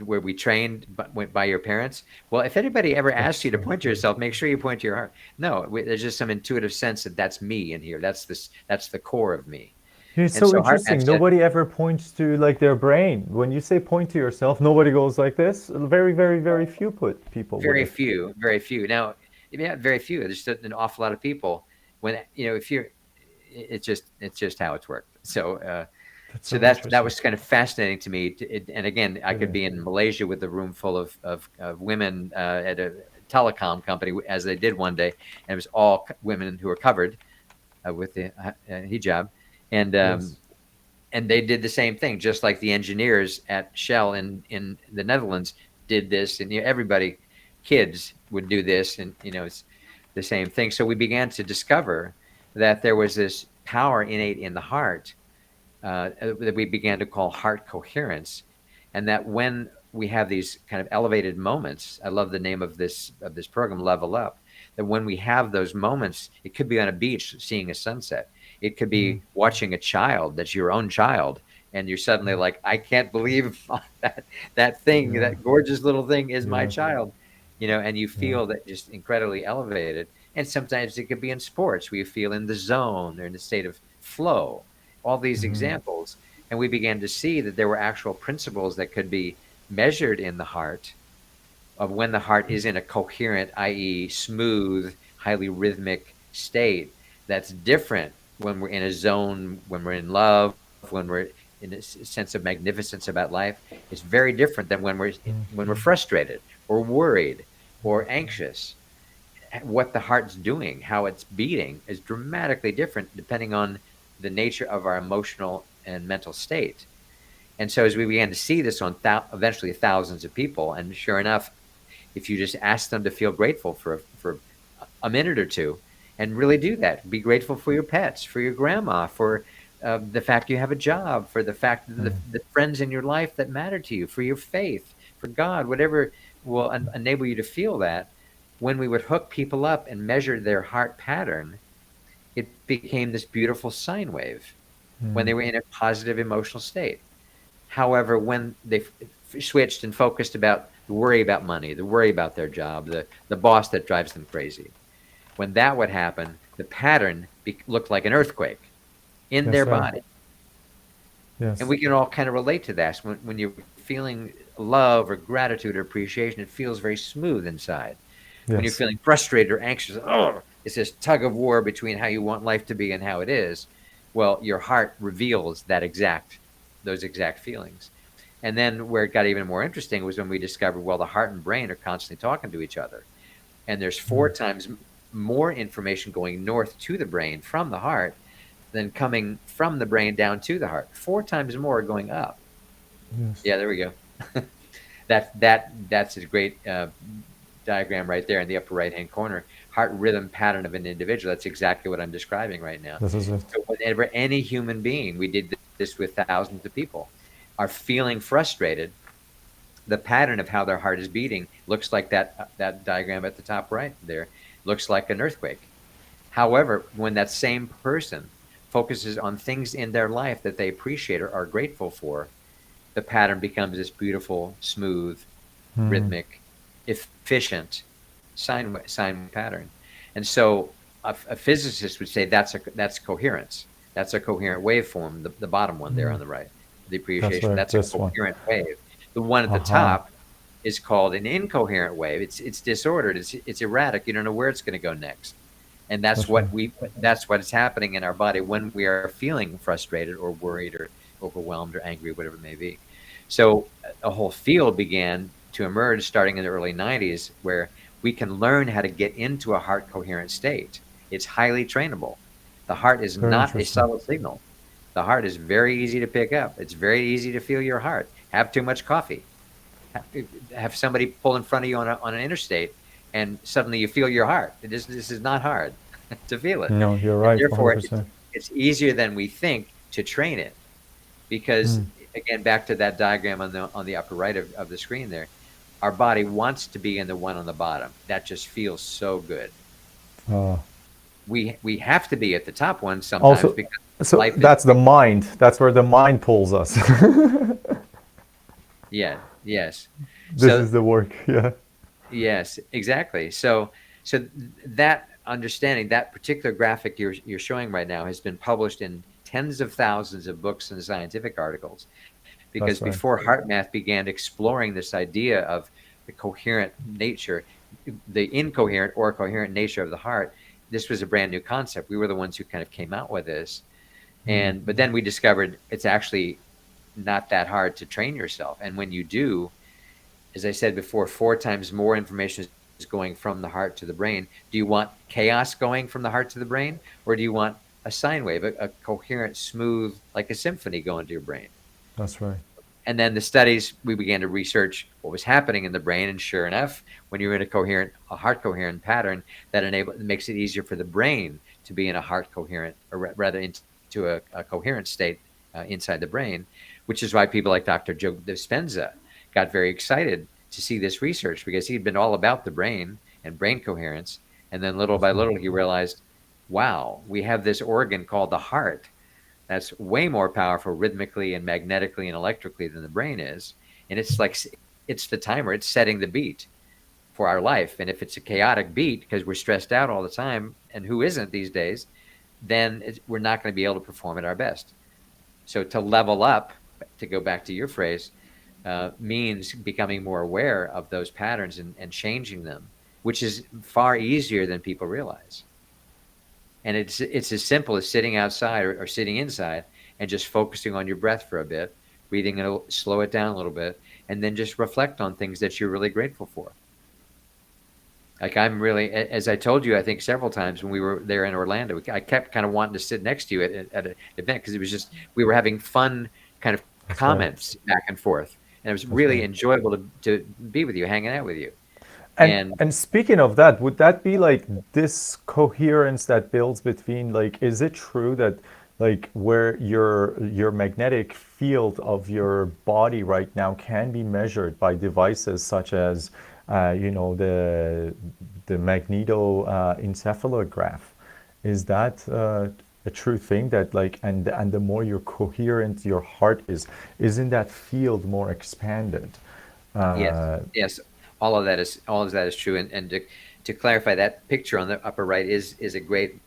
Were we trained by your parents? Well, if anybody ever asks That's you to so point to true. yourself, make sure you point to your heart. No, there's just some intuitive sense that that's me in here. That's the core of me. It's And so so heart interesting. math said, Nobody ever points to like their brain. When you say point to yourself, nobody goes like this. Very, very, very few put people would very have. few, very few. Now, yeah, very few. There's just an awful lot of people. When if you're, it's just how it's worked. So That's so so that interesting. was kind of fascinating to me. And again, I It could is. be in Malaysia with a room full of women at a telecom company, as they did one day, and it was all women who were covered with the hijab, and um, Yes. and they did the same thing, just like the engineers at Shell in the Netherlands did this, and everybody, kids would do this, and it's the same thing. So we began to discover that there was this power innate in the heart that we began to call heart coherence, and that when we have these kind of elevated moments, I love the name of this program, Level Up. That when we have those moments, it could be on a beach seeing a sunset. It could be watching a child that's your own child, and you're suddenly like, I can't believe that thing, Yeah. that gorgeous little thing is my Yes. child, and you Yeah. feel that just incredibly elevated. And sometimes it could be in sports where you feel in the zone or in the state of flow, all these examples. And we began to see that there were actual principles that could be measured in the heart of when the heart is in a coherent, i.e., smooth, highly rhythmic state that's different when we're in a zone, when we're in love, when we're in a sense of magnificence about life. It's very different than when we're frustrated or worried or anxious. What the heart's doing, how it's beating, is dramatically different depending on the nature of our emotional and mental state. And so, as we began to see this on eventually thousands of people, and sure enough, if you just ask them to feel grateful for a minute or two, and really do that, be grateful for your pets, for your grandma, for the fact you have a job, for the fact that the friends in your life that matter to you, for your faith, for God, whatever will enable you to feel that. When we would hook people up and measure their heart pattern, it became this beautiful sine wave when they were in a positive emotional state. However, when they switched and focused about the worry about money, the worry about their job, the boss that drives them crazy, when that would happen, the pattern looked like an earthquake in Yes, their sir. body. And Yes. we can all kind of relate to that. When you're feeling love or gratitude or appreciation, it feels very smooth inside. When you're Yes. feeling frustrated or anxious, oh, it's this tug of war between how you want life to be and how it is. Well, your heart reveals those exact feelings. And then where it got even more interesting was when we discovered, well, the heart and brain are constantly talking to each other. And there's 4 times more information going north to the brain from the heart than coming from the brain down to the heart. 4 times more going up. Yes. Yeah, there we go. That's a great diagram right there in the upper right hand corner. Heart rhythm pattern of an individual. That's exactly what I'm describing right now. This is it. So whenever any human being, we did this with thousands of people, are feeling frustrated, the pattern of how their heart is beating looks like that diagram at the top right there. Looks like an earthquake. However, when that same person focuses on things in their life that they appreciate or are grateful for, the pattern becomes this beautiful, smooth, rhythmic, efficient sine pattern. And so a physicist would say that's coherence. That's a coherent waveform, the bottom one there on the right, the That's appreciation. right. That's a This one. coherent wave. The one at the Uh-huh. top is called an incoherent wave. It's disordered. It's erratic. You don't know where it's going to go next. And That's right. that's what is happening in our body when we are feeling frustrated or worried or overwhelmed or angry, whatever it may be. So a whole field began to emerge starting in the early 90s where we can learn how to get into a heart coherent state. It's highly trainable. The heart is Very not a interesting. subtle signal. The heart is very easy to pick up. It's very easy to feel your heart. Have too much coffee. Have somebody pull in front of you on an interstate, and suddenly you feel your heart. This is not hard to feel it, No, you're and right. therefore 100%. it's easier than we think to train it. Because again, back to that diagram on the upper right of the screen there, our body wants to be in the one on the bottom. That just feels so good. Uh, We have to be at the top one sometimes Also, because so life is that's the mind. That's where the mind pulls us. yeah, yes. This So is the work. Yeah. yes, exactly. So that understanding, that particular graphic you're showing right now has been published in tens of thousands of books and scientific articles because That's right. before HeartMath began exploring this idea of the coherent nature, the incoherent or coherent nature of the heart, this was a brand new concept. We were the ones who kind of came out with this. But then we discovered it's actually not that hard to train yourself. And when you do, as I said before, 4 times more information is going from the heart to the brain. Do you want chaos going from the heart to the brain, or do you want a sine wave, a coherent, smooth, like a symphony going to your brain? That's right. And then the studies, we began to research what was happening in the brain, and sure enough, when you're in a heart coherent pattern, it makes it easier for the brain to be in a heart coherent, or rather into a coherent state inside the brain, which is why people like Dr. Joe Dispenza got very excited to see this research because he'd been all about the brain and brain coherence, and then little by little he realized, wow, we have this organ called the heart that's way more powerful rhythmically and magnetically and electrically than the brain is. And it's the timer, it's setting the beat for our life. And if it's a chaotic beat because we're stressed out all the time, and who isn't these days, then we're not going to be able to perform at our best. So to level up, to go back to your phrase, means becoming more aware of those patterns and changing them, which is far easier than people realize. And it's as simple as sitting outside or sitting inside and just focusing on your breath for a bit, breathing it, slow it down a little bit, and then just reflect on things that you're really grateful for. Like I'm really, as I told you, I think several times when we were there in Orlando, I kept kind of wanting to sit next to you at an event because it was just, we were having fun kind of That's right. comments back and forth. And it was That's really right. enjoyable to be with you, hanging out with you. And And and speaking of that, would that be like this coherence that builds between like is it true that like where your magnetic field of your body right now can be measured by devices such as the magneto encephalograph, Is that a true thing that like and the more you're coherent your heart is, isn't that field more expanded? Yes, Uh, yes, all of that is true. And to clarify, that picture on the upper right is a great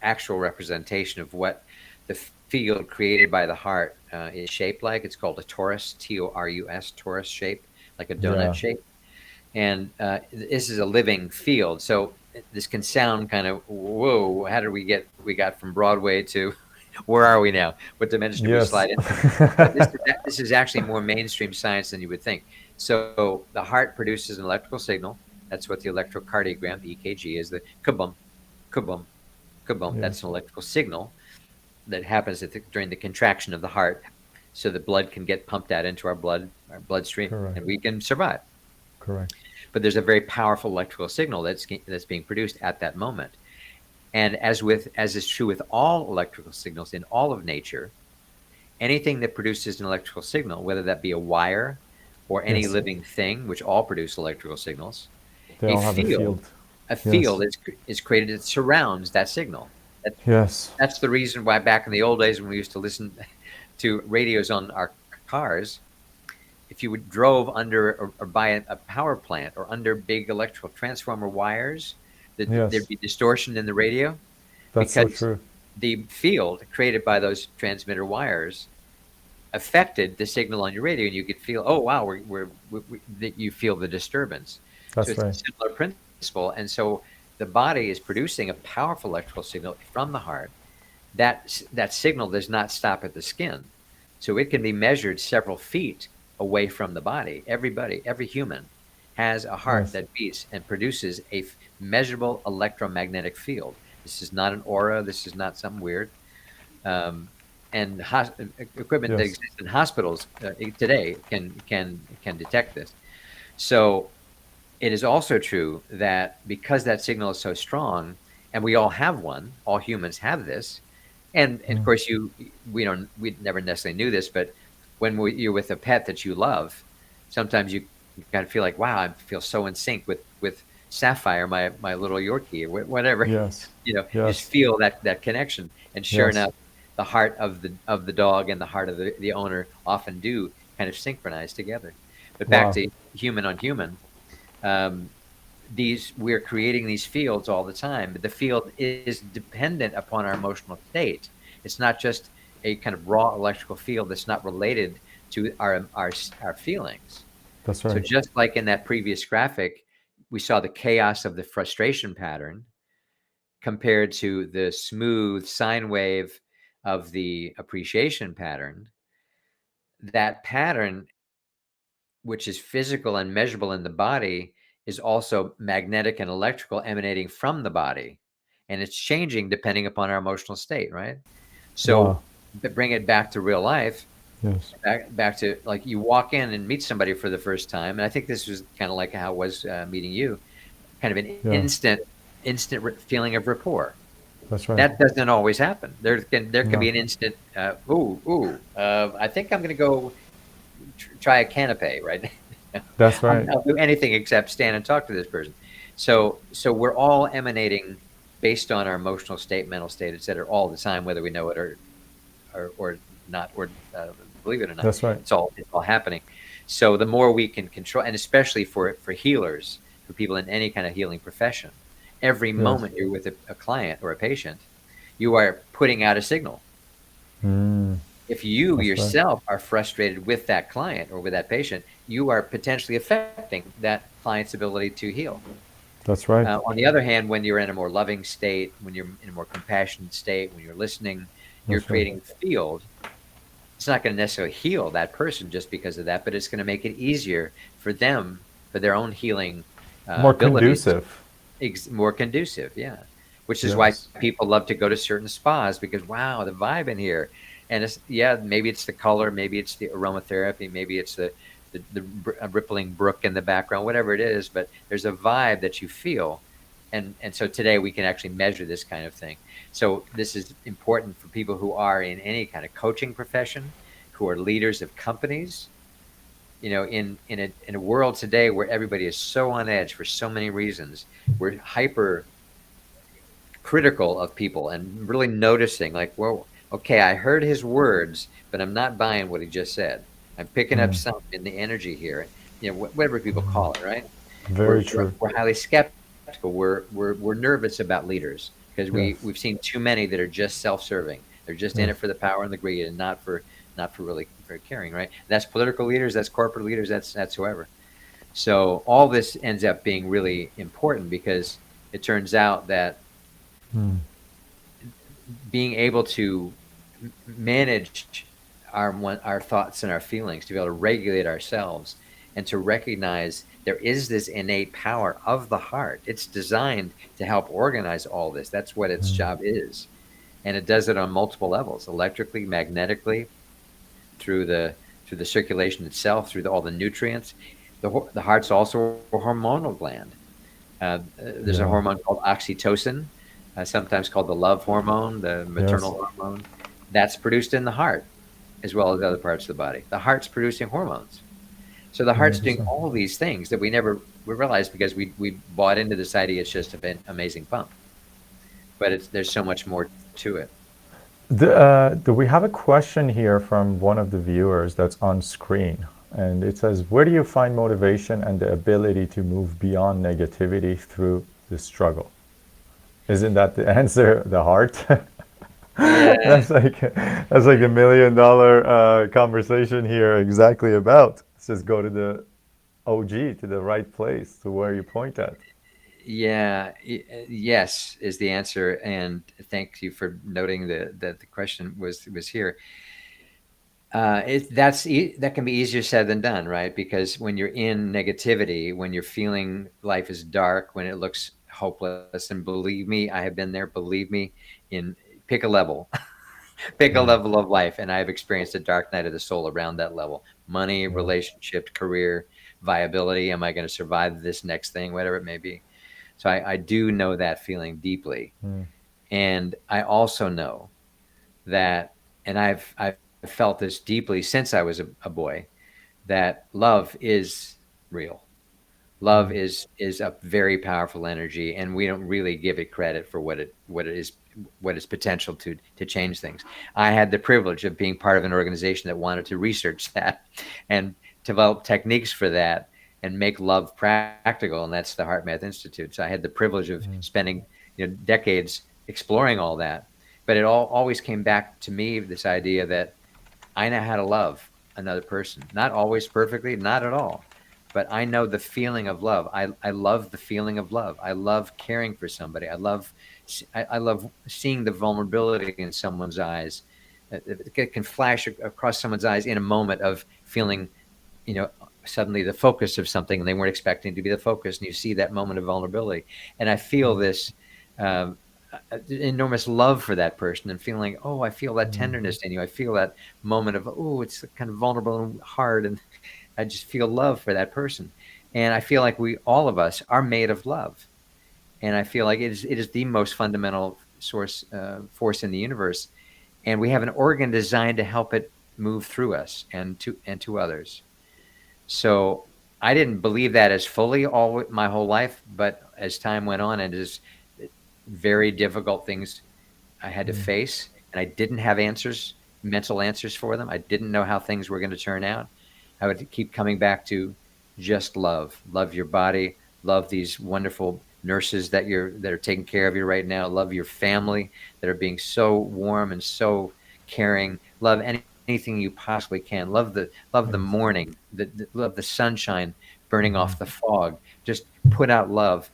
actual representation of what the field created by the heart is shaped like. It's called a torus, Torus, torus shape, like a donut yeah. shape. And this is a living field. So this can sound kind of whoa. How did we got from Broadway to where are we now? What dimension do we Yes. slide into? But this is actually more mainstream science than you would think. So the heart produces an electrical signal. That's what the electrocardiogram, the EKG, is. The kaboom, kaboom, kaboom. That's Yes. an electrical signal that happens during the contraction of the heart, so the blood can get pumped out into our bloodstream, Correct. and we can survive. Correct. But there's a very powerful electrical signal that's being produced at that moment. And as is true with all electrical signals in all of nature, anything that produces an electrical signal, whether that be a wire or any Yes. living thing, which all produce electrical signals, They a all have a field, field. a Yes. field is created that surrounds that signal. That, Yes. that's the reason why back in the old days when we used to listen to radios on our cars, if you would drove under or by a power plant or under big electrical transformer wires, there'd Yes. be distortion in the radio That's so because true. the field created by those transmitter wires affected the signal on your radio, and you could feel, oh wow, that you feel the disturbance. So That's it's a right. similar principle, and so the body is producing a powerful electrical signal from the heart. That signal does not stop at the skin, so it can be measured several feet away from the body. Every human has a heart Yes. that beats and produces a measurable electromagnetic field. This is not an aura. This is not something weird. Um, and equipment that Yes. exists in hospitals today can detect this. So it is also true that because that signal is so strong, and we all have one, all humans have this, and of course we never necessarily knew this, but when you're with a pet that you love, sometimes you kind of feel like, wow, I feel so in sync with Sapphire, my little Yorkie, or whatever. Yes. You just Yes. feel that connection. And sure Yes. enough, the heart of the dog and the heart of the owner often do kind of synchronize together. But back Wow. to human on human, um, we're creating these fields all the time, but the field is dependent upon our emotional state. It's not just a kind of raw electrical field that's not related to our feelings. That's So right. just like in that previous graphic, we saw the chaos of the frustration pattern compared to the smooth sine wave of the appreciation pattern. That pattern, which is physical and measurable in the body, is also magnetic and electrical emanating from the body. And it's changing depending upon our emotional state, right? So Wow. bring it back to real life, Yes. back to like you walk in and meet somebody for the first time. And I think this was kind of like how it was meeting you, kind of an Yeah. instant feeling of rapport. That's right. That doesn't always happen. There can be No. an instant, I think I'm going to go try a canapé right now. That's right. I'll do anything except stand and talk to this person. So we're all emanating based on our emotional state, mental state, et cetera, all the time, whether we know it or not, or believe it or not. That's right. It's all happening. So the more we can control, and especially for healers, for people in any kind of healing profession, every Yes. moment you're with a client or a patient, you are putting out a signal. Mm, If you that's right. yourself are frustrated with that client or with that patient, you are potentially affecting that client's ability to heal. That's right. On the other hand, when you're in a more loving state, when you're in a more compassionate state, when you're listening, you're That's right. creating a field. It's not going to necessarily heal that person just because of that, but it's going to make it easier for them, for their own healing More abilities, conducive. more conducive. Yeah. Which is why Yes. people love to go to certain spas because, wow, the vibe in here. And maybe it's the color, maybe it's the aromatherapy, maybe it's the rippling brook in the background, whatever it is, but there's a vibe that you feel. And so today we can actually measure this kind of thing. So this is important for people who are in any kind of coaching profession, who are leaders of companies. In a world today where everybody is so on edge for so many reasons, we're hyper critical of people and really noticing, like, well, okay, I heard his words, but I'm not buying what he just said. I'm picking up something in the energy here, whatever people call it, right? Very true. We're highly skeptical. We're nervous about leaders because Yes. we've seen too many that are just self-serving. They're just in Yes. it for the power and the greed, and not for really for caring, right? That's political leaders, that's corporate leaders, that's whoever. So all this ends up being really important because it turns out that being able to manage our thoughts and our feelings, to be able to regulate ourselves, and to recognize there is this innate power of the heart. It's designed to help organize all this. That's what its job is, and it does it on multiple levels: electrically, magnetically, through the circulation itself, through all the nutrients. The heart's also a hormonal gland. There's a Yeah. hormone called oxytocin, sometimes called the love hormone, the Yes. maternal hormone. That's produced in the heart as well as other parts of the body. The heart's producing hormones. So the heart's doing 100%. all these things that we realized because we bought into this idea it's just an amazing pump. But there's so much more to it. Do we have a question here from one of the viewers that's on screen? And it says, where do you find motivation and the ability to move beyond negativity through the struggle? Isn't that the answer? The heart? Yeah. That's like $1 million conversation here exactly about. Let's just go to the OG, to the right place, to where you point at. Yeah, yes is the answer, and thank you for noting that the question was here. That can be easier said than done, right? Because when you're in negativity, when you're feeling life is dark, when it looks hopeless, and believe me, I have been there. Believe me, in pick a level, pick a level of life, and I've experienced a dark night of the soul around that level: money, relationship, career, viability. Am I going to survive this next thing, whatever it may be? So I do know that feeling deeply. And I also know that, and I've felt this deeply since I was a boy, that love is real. Love is a very powerful energy, and we don't really give it credit for what it is, what its potential to change things. I had the privilege of being part of an organization that wanted to research that and develop techniques for that and make love practical, and that's the Heart Math Institute. So I had the privilege of spending decades exploring all that, but it always came back to me, this idea that I know how to love another person, not always perfectly, not at all, but I know the feeling of love. I love the feeling of love. I love caring for somebody. I love seeing the vulnerability in someone's eyes. It can flash across someone's eyes in a moment of feeling, suddenly the focus of something, and they weren't expecting to be the focus, and you see that moment of vulnerability. And I feel this enormous love for that person, and feeling, oh, I feel that tenderness in you. I feel that moment of, oh, it's kind of vulnerable and hard, and I just feel love for that person. And I feel like all of us are made of love. And I feel like it is the most fundamental force in the universe. And we have an organ designed to help it move through us and to others. So I didn't believe that as fully my whole life, but as time went on, and as very difficult things I had to face, and I didn't have mental answers for them. I didn't know how things were going to turn out. I would keep coming back to just love your body, love these wonderful nurses that are taking care of you right now, love your family that are being so warm and so caring, love anything you possibly can, love the morning, love the sunshine burning off the fog. Just put out love.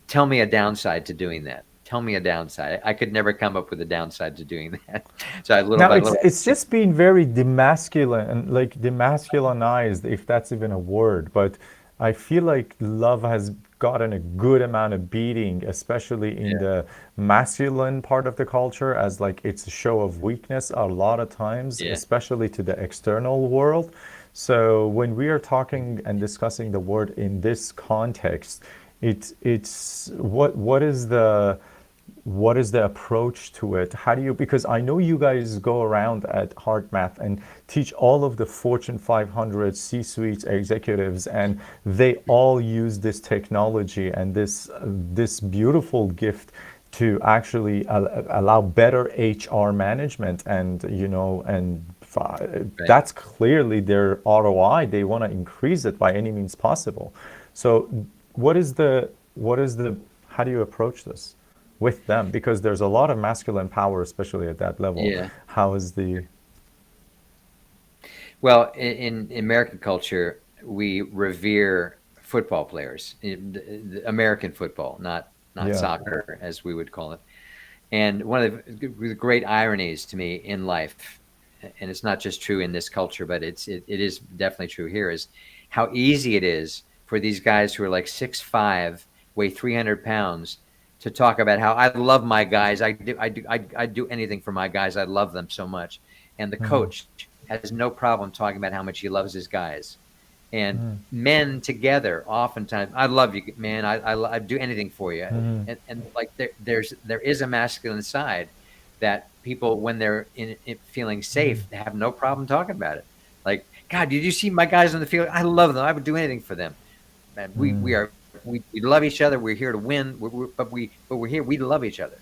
Tell me a downside to doing that. Tell me a downside. I could never come up with a downside to doing that. So Now it's just been very demasculine, like demasculinized, if that's even a word. But I feel like love has gotten a good amount of beating, especially in the masculine part of the culture, as like it's a show of weakness a lot of times, especially to the external world. So when we are talking and discussing the word in this context, it's what is the approach to it? How do you, because I know you guys go around at Heart Math and teach all of the Fortune 500 C-suite executives, and they all use this technology and this beautiful gift to actually allow better HR management, and Right. that's clearly their ROI. They want to increase it by any means possible. So what is the how do you approach this with them? Because there's a lot of masculine power, especially at that level. Yeah. How is the Well, in American culture, we revere football players, the American football, not yeah. soccer as we would call it. And one of the great ironies to me in life, and it's not just true in this culture, but it is definitely true here, is how easy it is for these guys who are like 6'5", weigh 300 pounds, to talk about how I love my guys. I do anything for my guys. I love them so much. And the coach has no problem talking about how much he loves his guys. And men together, oftentimes, I love you, man. I'd do anything for you. And like there is a masculine side that people, when they're in feeling safe, have no problem talking about it. Like, God, did you see my guys on the field? I love them. I would do anything for them. Man, we love each other. We're here to win. But we're here. We love each other.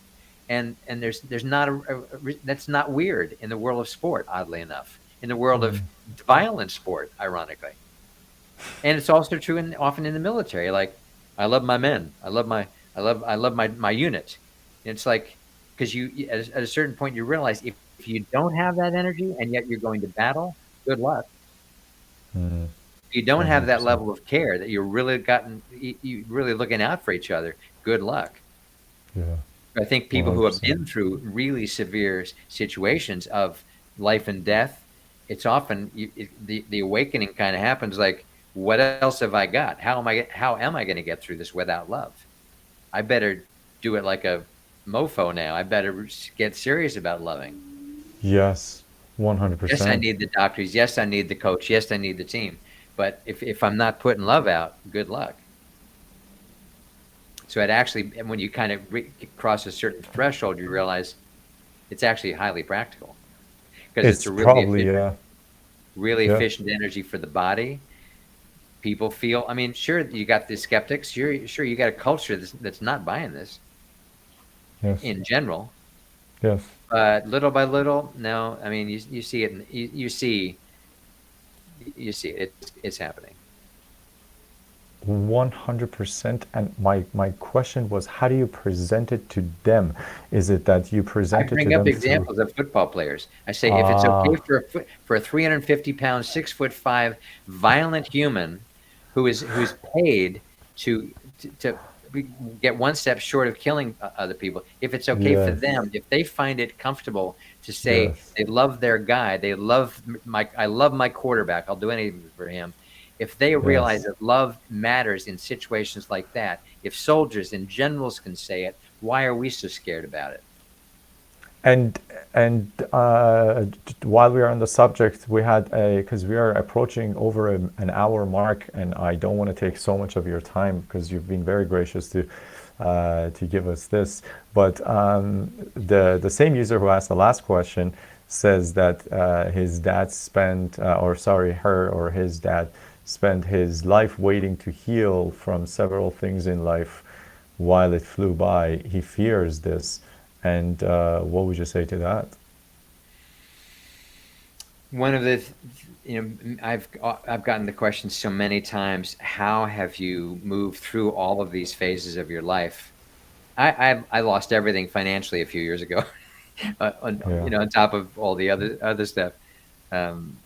And there's not that's not weird in the world of sport. Oddly enough, in the world of violent sport, ironically. And it's also true often in the military. Like, I love my men. I love my unit. And it's like, because at a certain point you realize, if you don't have that energy and yet you're going to battle, good luck. If you don't have that 100%? level of care that you really looking out for each other, good luck. Yeah. I think people who have 100%. been through really severe situations of life and death, it's often the awakening kind of happens like, what else have I got? How am I going to get through this without love? I better do it like a mofo now. I better get serious about loving. Yes. Yes, I 100%. need the doctors. Yes, I need the coach. Yes, I need the team. But if I'm not putting love out, good luck. So it actually, when you kind of cross a certain threshold, you realize it's actually highly practical, because it's It's a really probably, efficient, yeah. really Yeah. efficient energy for the body. People feel. I mean, sure, you got the skeptics. Sure, you got a culture that's not buying this Yes. in general. Yes. But little by little, no. I mean, you see it. You see it. It's happening. 100%. And my question was, how do you present it to them? Is it that you I present it to bring up them through examples of football players. I say, if it's okay ah for a 350-pound, 6'5" violent human who's paid to get one step short of killing other people, if it's okay for yes, them, if they find it comfortable to say yes, they love their guy, I love my quarterback, I'll do anything for him. If they realize yes. that love matters in situations like that, if soldiers and generals can say it, why are we so scared about it? And while we are on the subject, we had because we are approaching over an hour mark, and I don't want to take so much of your time because you've been very gracious to give us this. But the same user who asked the last question says that his dad spent, or sorry, her or his dad spent his life waiting to heal from several things in life while it flew by. He fears this. And what would you say to that? One of the, I've gotten the question so many times. How have you moved through all of these phases of your life? I lost everything financially a few years ago, Yeah. on top of all the other stuff. Um,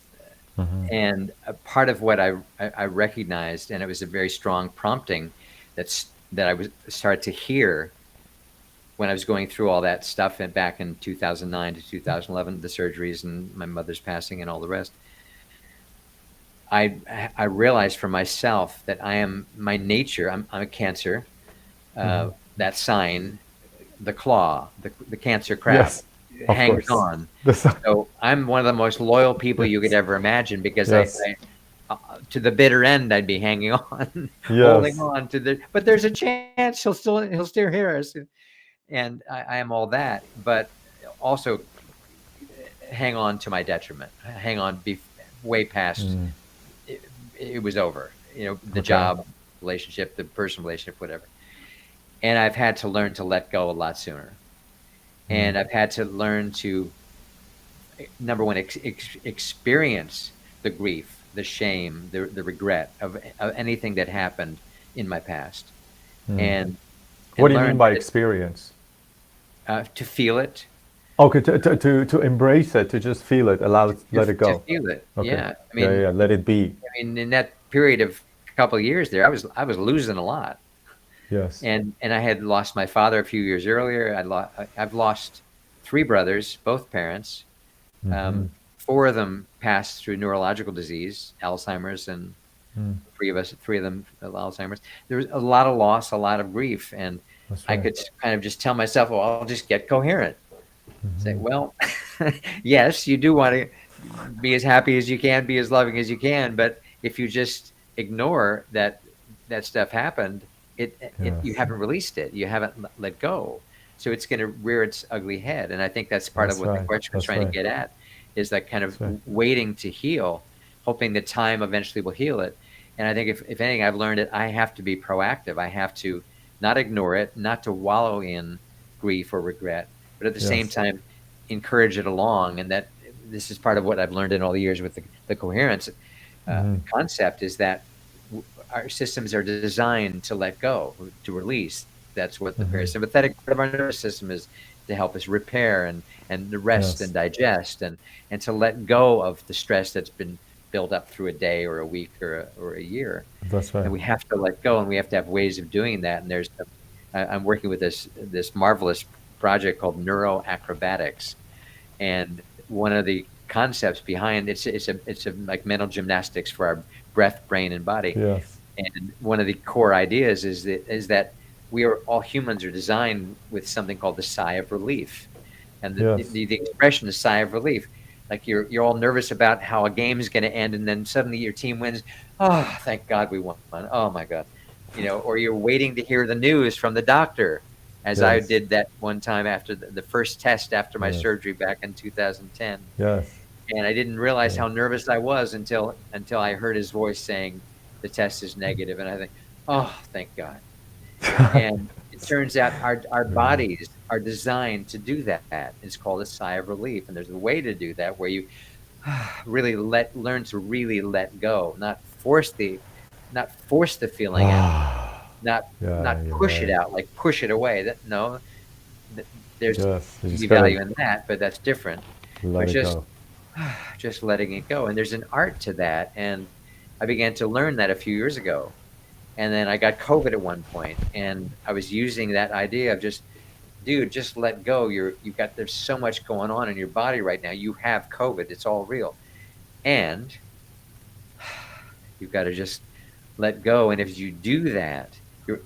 and a part of what I recognized, and it was a very strong prompting that I was started to hear when I was going through all that stuff, and back in 2009 to 2011, the surgeries and my mother's passing and all the rest. I realized for myself that I am my nature. I'm a Cancer. That sign, the claw, the Cancer crab, Yes, of hangs course. on. The So I'm one of the most loyal people you could yes, ever imagine, because yes, to the bitter end, I'd be hanging on, holding yes, on to but there's a chance he'll still hear us. And I am all that, but also hang on to my detriment, hang on way past it was over, the okay, job relationship, the personal relationship, whatever. And I've had to learn to let go a lot sooner. And I've had to learn to, number one, experience the grief, the shame, the regret of anything that happened in my past, and What do you learn mean by that experience? to feel it, Okay, to embrace it, to just feel it, allow it, let it to go. feel it. Okay. Yeah, I Yeah, mean, yeah, let it be. in that period of a couple of years there, I was losing a lot, Yes. and I had lost my father a few years earlier. I've lost three brothers, both parents. Four of them passed through neurological disease, Alzheimer's, and three of them Alzheimer's. There was a lot of loss, a lot of grief, and That's I right. could kind of just tell myself, "Well, I'll just get coherent." Say, "Well, yes, you do want to be as happy as you can, be as loving as you can, but if you just ignore that stuff happened, it you Yes. haven't released it, you haven't let go, so it's going to rear its ugly head." And I think that's part of That's what the right. question was That's trying to right. get at, is that kind of That's right. waiting to heal, hoping that time eventually will heal it. And I think if anything, I've learned that I have to be proactive. I have to not ignore it, not to wallow in grief or regret, but at the same Yes. time encourage it along. And that this is part of what I've learned in all the years with the coherence concept, is that our systems are designed to let go, to release. That's what the parasympathetic part of our nervous system is, to help us repair and to rest and Yes. digest, and to let go of the stress that's been built up through a day or a week or a year. That's And right. we have to let go, and we have to have ways of doing that. And I'm working with this marvelous project called neuroacrobatics, and one of the concepts behind it's a like mental gymnastics for our breath, brain, and body. Yes. And one of the core ideas is that we are all, humans are designed with something called the sigh of relief, and Yes. the expression is sigh of relief. Like you're all nervous about how a game is going to end, and then suddenly your team wins. Oh, thank God we won! Oh my God, or you're waiting to hear the news from the doctor, as I Yes. did that one time after the first test after my Yes. surgery back in 2010, Yes. and I didn't realize Yes. how nervous I was until I heard his voice saying the test is negative, and I think, oh, thank God. And it turns out our bodies are designed to do that. It's called a sigh of relief, and there's a way to do that where you really learn to really let go, not force the feeling out, not Yeah, you're push it right. out, like push it away. That no, there's Yes. You the just gotta value in that, but that's different. But let it go. just letting it go, and there's an art to that, and I began to learn that a few years ago. And then I got COVID at one point, and I was using that idea of just, dude, just let go. There's so much going on in your body right now. You have COVID. It's all real. And you've got to just let go. And if you do that,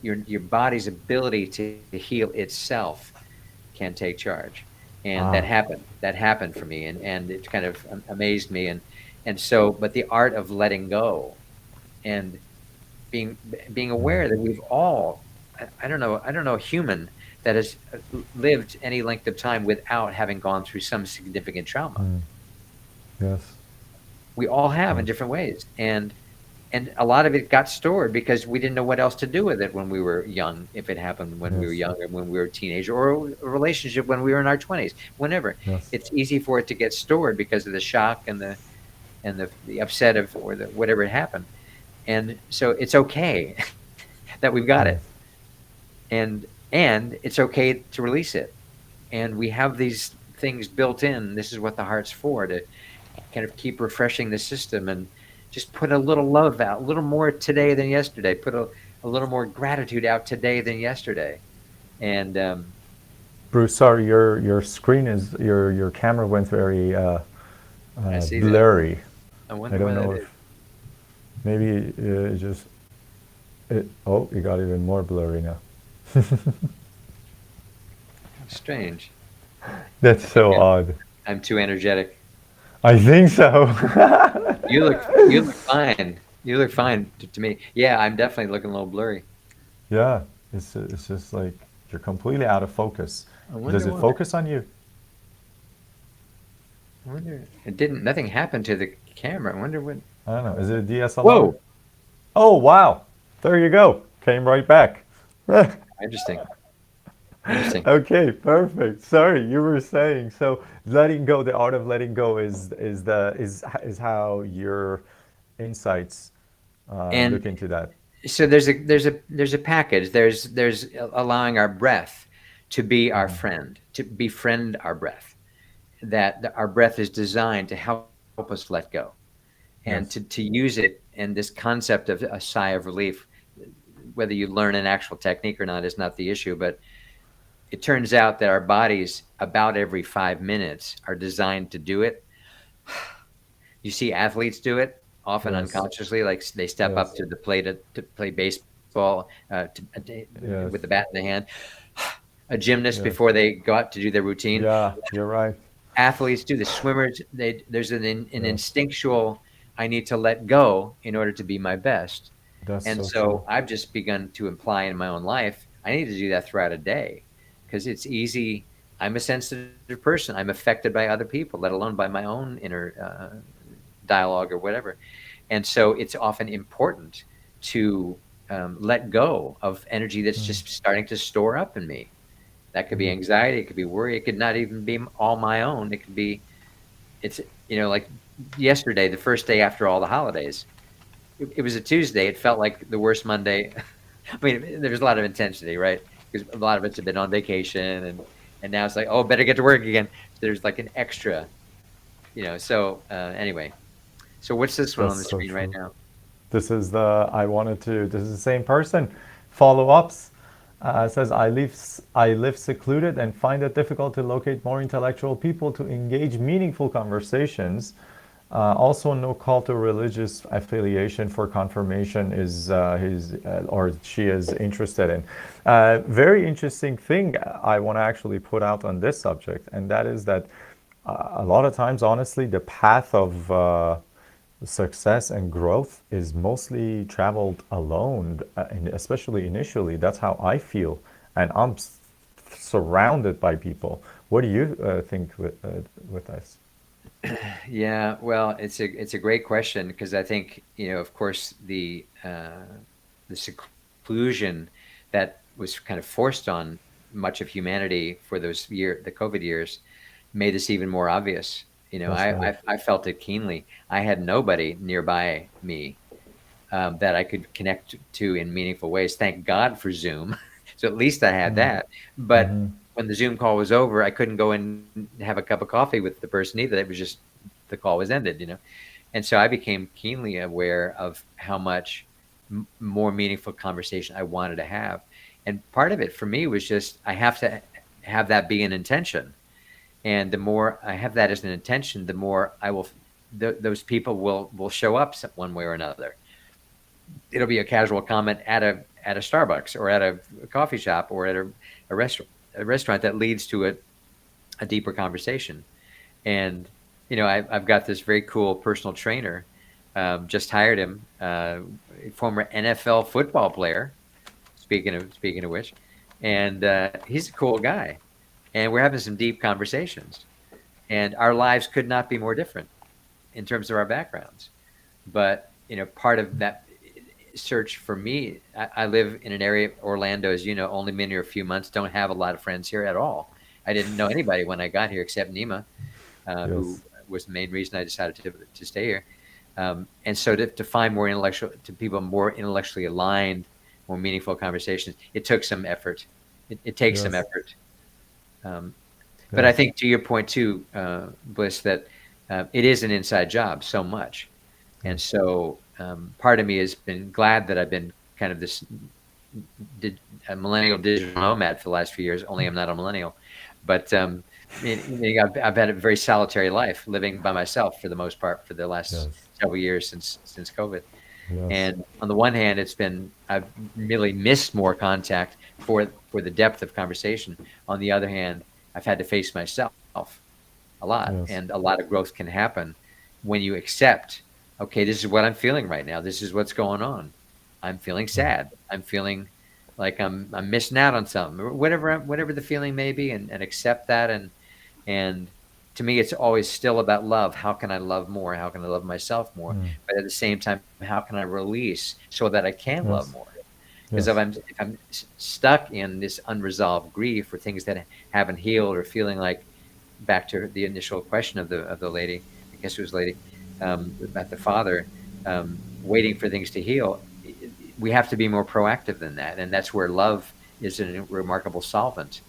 your body's ability to heal itself can take charge. And that Ah. happened. That happened for me, and it kind of amazed me. And so, but the art of letting go and being being aware that we've all, I don't know a human that has lived any length of time without having gone through some significant trauma. Yes. We all have in Yes. different ways, and a lot of it got stored because we didn't know what else to do with it when we were young. If it happened when we were Yes. young, or when we were a teenager, or a relationship when we were in our 20s, whenever, Yes. it's easy for it to get stored because of the shock and the upset of, or the whatever happened. And so it's okay that we've got Yes. it, and it's okay to release it. And we have these things built in. This is what the heart's for, to kind of keep refreshing the system, and just put a little love out, a little more today than yesterday, put a little more gratitude out today than yesterday. And Bruce, sorry, your screen is your camera went very I see that. blurry. I I wonder don't why that know is. if maybe it just it. Oh, it got even more blurry now. Strange. That's so Yeah, odd. I'm too energetic. I think so. You look fine. You look fine to me. Yeah, I'm definitely looking a little blurry. Yeah, it's just like you're completely out of focus. I Does wonder it why. focus on you? I wonder. It didn't. Nothing happened to the camera. I wonder what. I don't know. Is it a DSLR? Whoa! Oh wow! There you go. Came right back. I Interesting. Interesting. Okay, perfect. Sorry, you were saying so. Letting go, the art of letting go is how your insights look And into that. so there's a package. There's allowing our breath to be our friend, to befriend our breath. That our breath is designed to help us let go, and to Yes. use it. And this concept of a sigh of relief, whether you learn an actual technique or not, is not the issue. But it turns out that our bodies, about every 5 minutes, are designed to do it. You see athletes do it often Yes. unconsciously, like they step up Yes. to the plate to play baseball with the Yes. bat in the hand. A gymnast Yes. before they go out to do their routine. Yeah, you're right. Athletes do. The swimmers, there's an Yes. instinctual. I need to let go in order to be my best. That's And so true. so I've just begun to imply in my own life, I need to do that throughout a day, because it's easy. I'm a sensitive person. I'm affected by other people, let alone by my own inner dialogue or whatever. And so it's often important to let go of energy that's just starting to store up in me. That could be anxiety, it could be worry, it could not even be all my own. It could be, it's, like yesterday, the first day after all the holidays. It was a Tuesday. It felt like the worst Monday. I mean, there's a lot of intensity, right? Because a lot of us have been on vacation, and now it's like, oh, better get to work again. So there's like an extra, So anyway, so what's this one That's on the so screen right true. now? This is the same person. Follow-ups says, I live secluded and find it difficult to locate more intellectual people to engage meaningful conversations. Also, no call to religious affiliation for confirmation is his or she is interested in. Very interesting thing I want to actually put out on this subject, and that is that a lot of times, honestly, the path of success and growth is mostly traveled alone, and especially initially. That's how I feel, and I'm surrounded by people. What do you think with this? Yeah, well, it's a great question, because I think, of course, the seclusion that was kind of forced on much of humanity for the COVID years made this even more obvious. That's right. I felt it keenly. I had nobody nearby me that I could connect to in meaningful ways. Thank God for Zoom. So at least I had that. But when the Zoom call was over, I couldn't go and have a cup of coffee with the person either. It was just, the call was ended. And so I became keenly aware of how much more meaningful conversation I wanted to have. And part of it for me was just, I have to have that be an intention. And the more I have that as an intention, the more I will, those people will show up one way or another. It'll be a casual comment at a Starbucks, or at a coffee shop, or at a restaurant that leads to a deeper conversation. And I've got this very cool personal trainer. Just hired him, former NFL football player. Speaking of which, and he's a cool guy, and we're having some deep conversations. And our lives could not be more different in terms of our backgrounds. But part of that search for me, I live in an area, Orlando, as you know, only been here a few months, don't have a lot of friends here at all. I didn't know anybody when I got here except Nima, who Yes. was the main reason I decided to stay here. And so to find to people more intellectually aligned, more meaningful conversations, it took some effort. It takes some Yes. effort. Um, but I Yes. think, to your point too, Bliss, that it is an inside job so much. And Yes. so part of me has been glad that I've been kind of this a millennial digital nomad for the last few years. Only I'm not a millennial, but I've had a very solitary life, living by myself for the most part for the last Yes. several years since COVID. Yes. And on the one hand, I've really missed more contact for the depth of conversation. On the other hand, I've had to face myself a lot, Yes. and a lot of growth can happen when you accept, okay, this is what I'm feeling right now. This is what's going on. I'm feeling sad. I'm feeling like I'm missing out on something, or whatever the feeling may be, and accept that. And to me, it's always still about love. How can I love more? How can I love myself more? But at the same time, how can I release so that I can love Yes. more? Because if I'm stuck in this unresolved grief or things that haven't healed, or feeling like, back to the initial question of the lady, I guess it was lady, about the father, waiting for things to heal, we have to be more proactive than that, and that's where love is a remarkable solvent,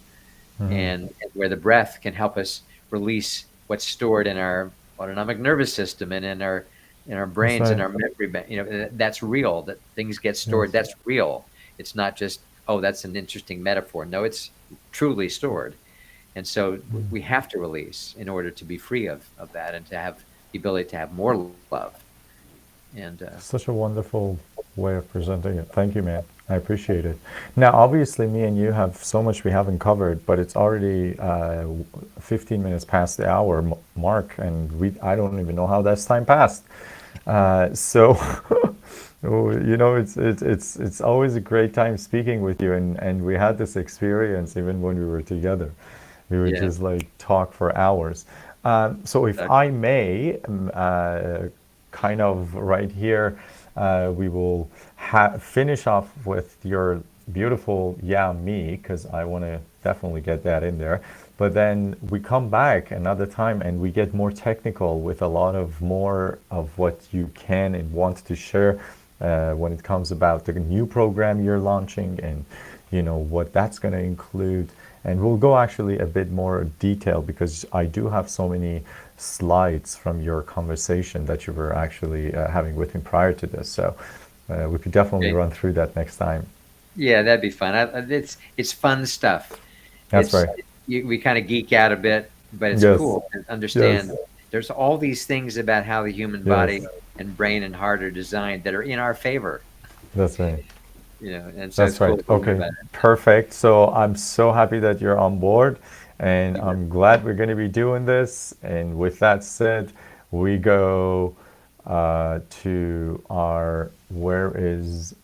and where the breath can help us release what's stored in our autonomic nervous system and in our brains and our memory. That's real. That things get stored. That's real. It's not just, oh, that's an interesting metaphor. No, it's truly stored. And so we have to release in order to be free of that, and to have the ability to have more love. And such a wonderful way of presenting it. Thank you, man. I appreciate it. Now, obviously, me and you have so much we haven't covered, but it's already 15 minutes past the hour mark, and I don't even know how that's time passed. So, you know, it's always a great time speaking with you, and we had this experience even when we were together. We would just like talk for hours. So if I may, kind of right here, we will finish off with your beautiful "Yeah, me," because I want to definitely get that in there. But then we come back another time and we get more technical with a lot of more of what you can and want to share when it comes about the new program you're launching, and you know what that's going to include. And we'll go actually a bit more detail, because I do have so many slides from your conversation that you were actually having with me prior to this. So we could definitely run through that next time. Yeah, that'd be fun. It's fun stuff. That's right. We kind of geek out a bit, but it's cool to understand. There's all these things about how the human body and brain and heart are designed that are in our favor. That's right. You know, and so that's right. Cool. Okay, perfect. So I'm so happy that you're on board, and I'm glad we're going to be doing this. And with that said, we go to our where is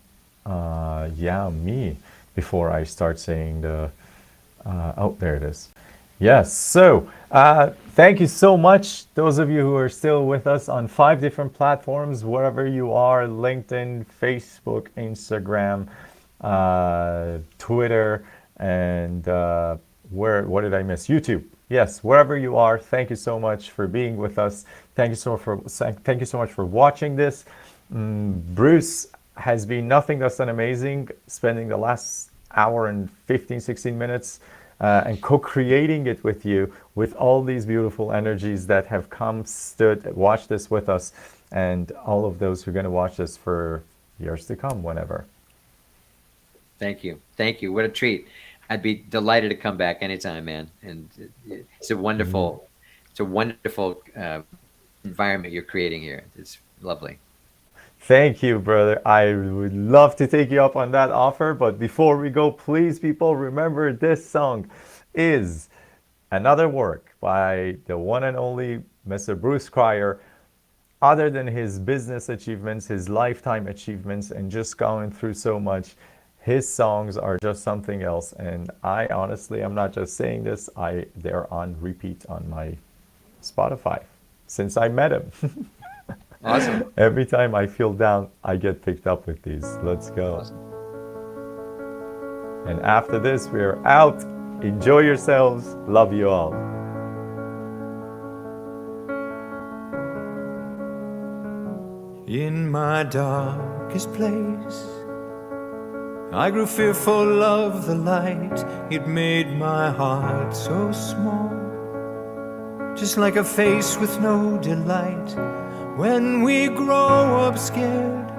yeah, me, before I start saying the oh, there it is. Yes. So thank you so much, those of you who are still with us on 5 different platforms, wherever you are: LinkedIn, Facebook, Instagram, Twitter, and what did I miss? YouTube. Yes, wherever you are, thank you so much for being with us. Thank you so much for watching this. Bruce has been nothing less than amazing, spending the last hour and 16 minutes and co-creating it with you, with all these beautiful energies that have come, watched this with us, and all of those who are going to watch this for years to come, whenever. Thank you. Thank you. What a treat. I'd be delighted to come back anytime, man. And it's a wonderful, environment you're creating here. It's lovely. Thank you, brother. I would love to take you up on that offer. But before we go, please, people, remember this song is another work by the one and only Mr. Bruce Cryer. Other than his business achievements, his lifetime achievements, and just going through so much, his songs are just something else. And I honestly, I'm not just saying this, they're on repeat on my Spotify since I met him. Awesome. Every time I feel down, I get picked up with these. Let's go. Awesome. And after this, we're out. Enjoy yourselves. Love you all. In my darkest place, I grew fearful of the light. It made my heart so small, just like a face with no delight. When we grow up scared,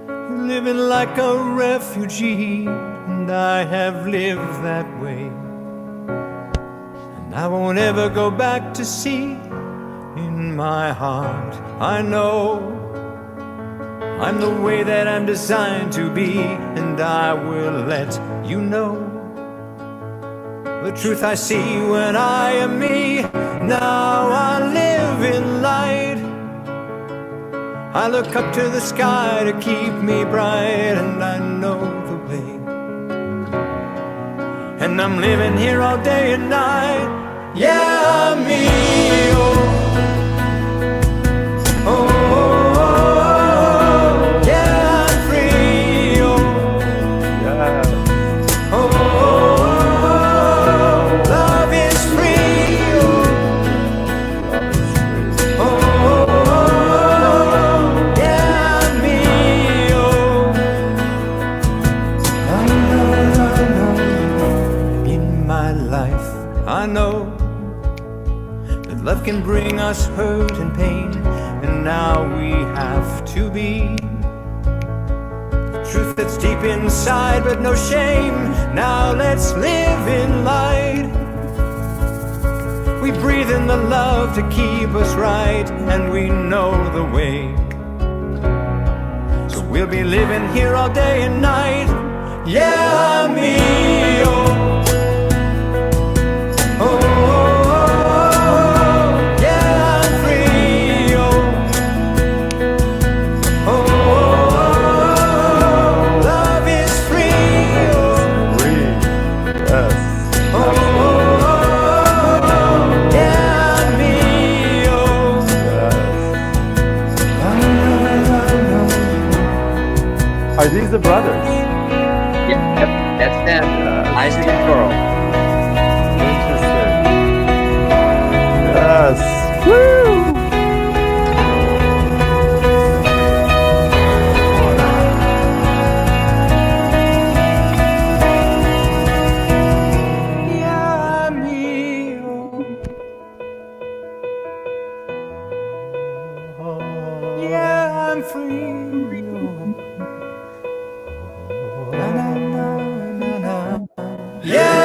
living like a refugee, and I have lived that way, and I won't ever go back to sea. In my heart, I know I'm the way that I'm designed to be, and I will let you know the truth I see when I am me. Now I live in light, I look up to the sky to keep me bright, and I know the way, and I'm living here all day and night. Yeah, me, oh, oh, oh, oh, yeah, I'm free, oh, I know that love can bring us hurt and pain, and now we have to be the truth that's deep inside, but no shame. Now let's live in light. We breathe in the love to keep us right, and we know the way. So we'll be living here all day and night. Yeah, amigo. Oh, oh, oh, yeah, I'm free. Oh, oh, oh, love is free. Free. Yes. Oh, oh, oh, yeah, amigo. Yes. Are these the brothers? Yep, that's them. Isaac and Coral. Interesting. Yes. Woo! Yeah, amigo. Yeah, I'm free. Na, na, na, na, na. Yeah.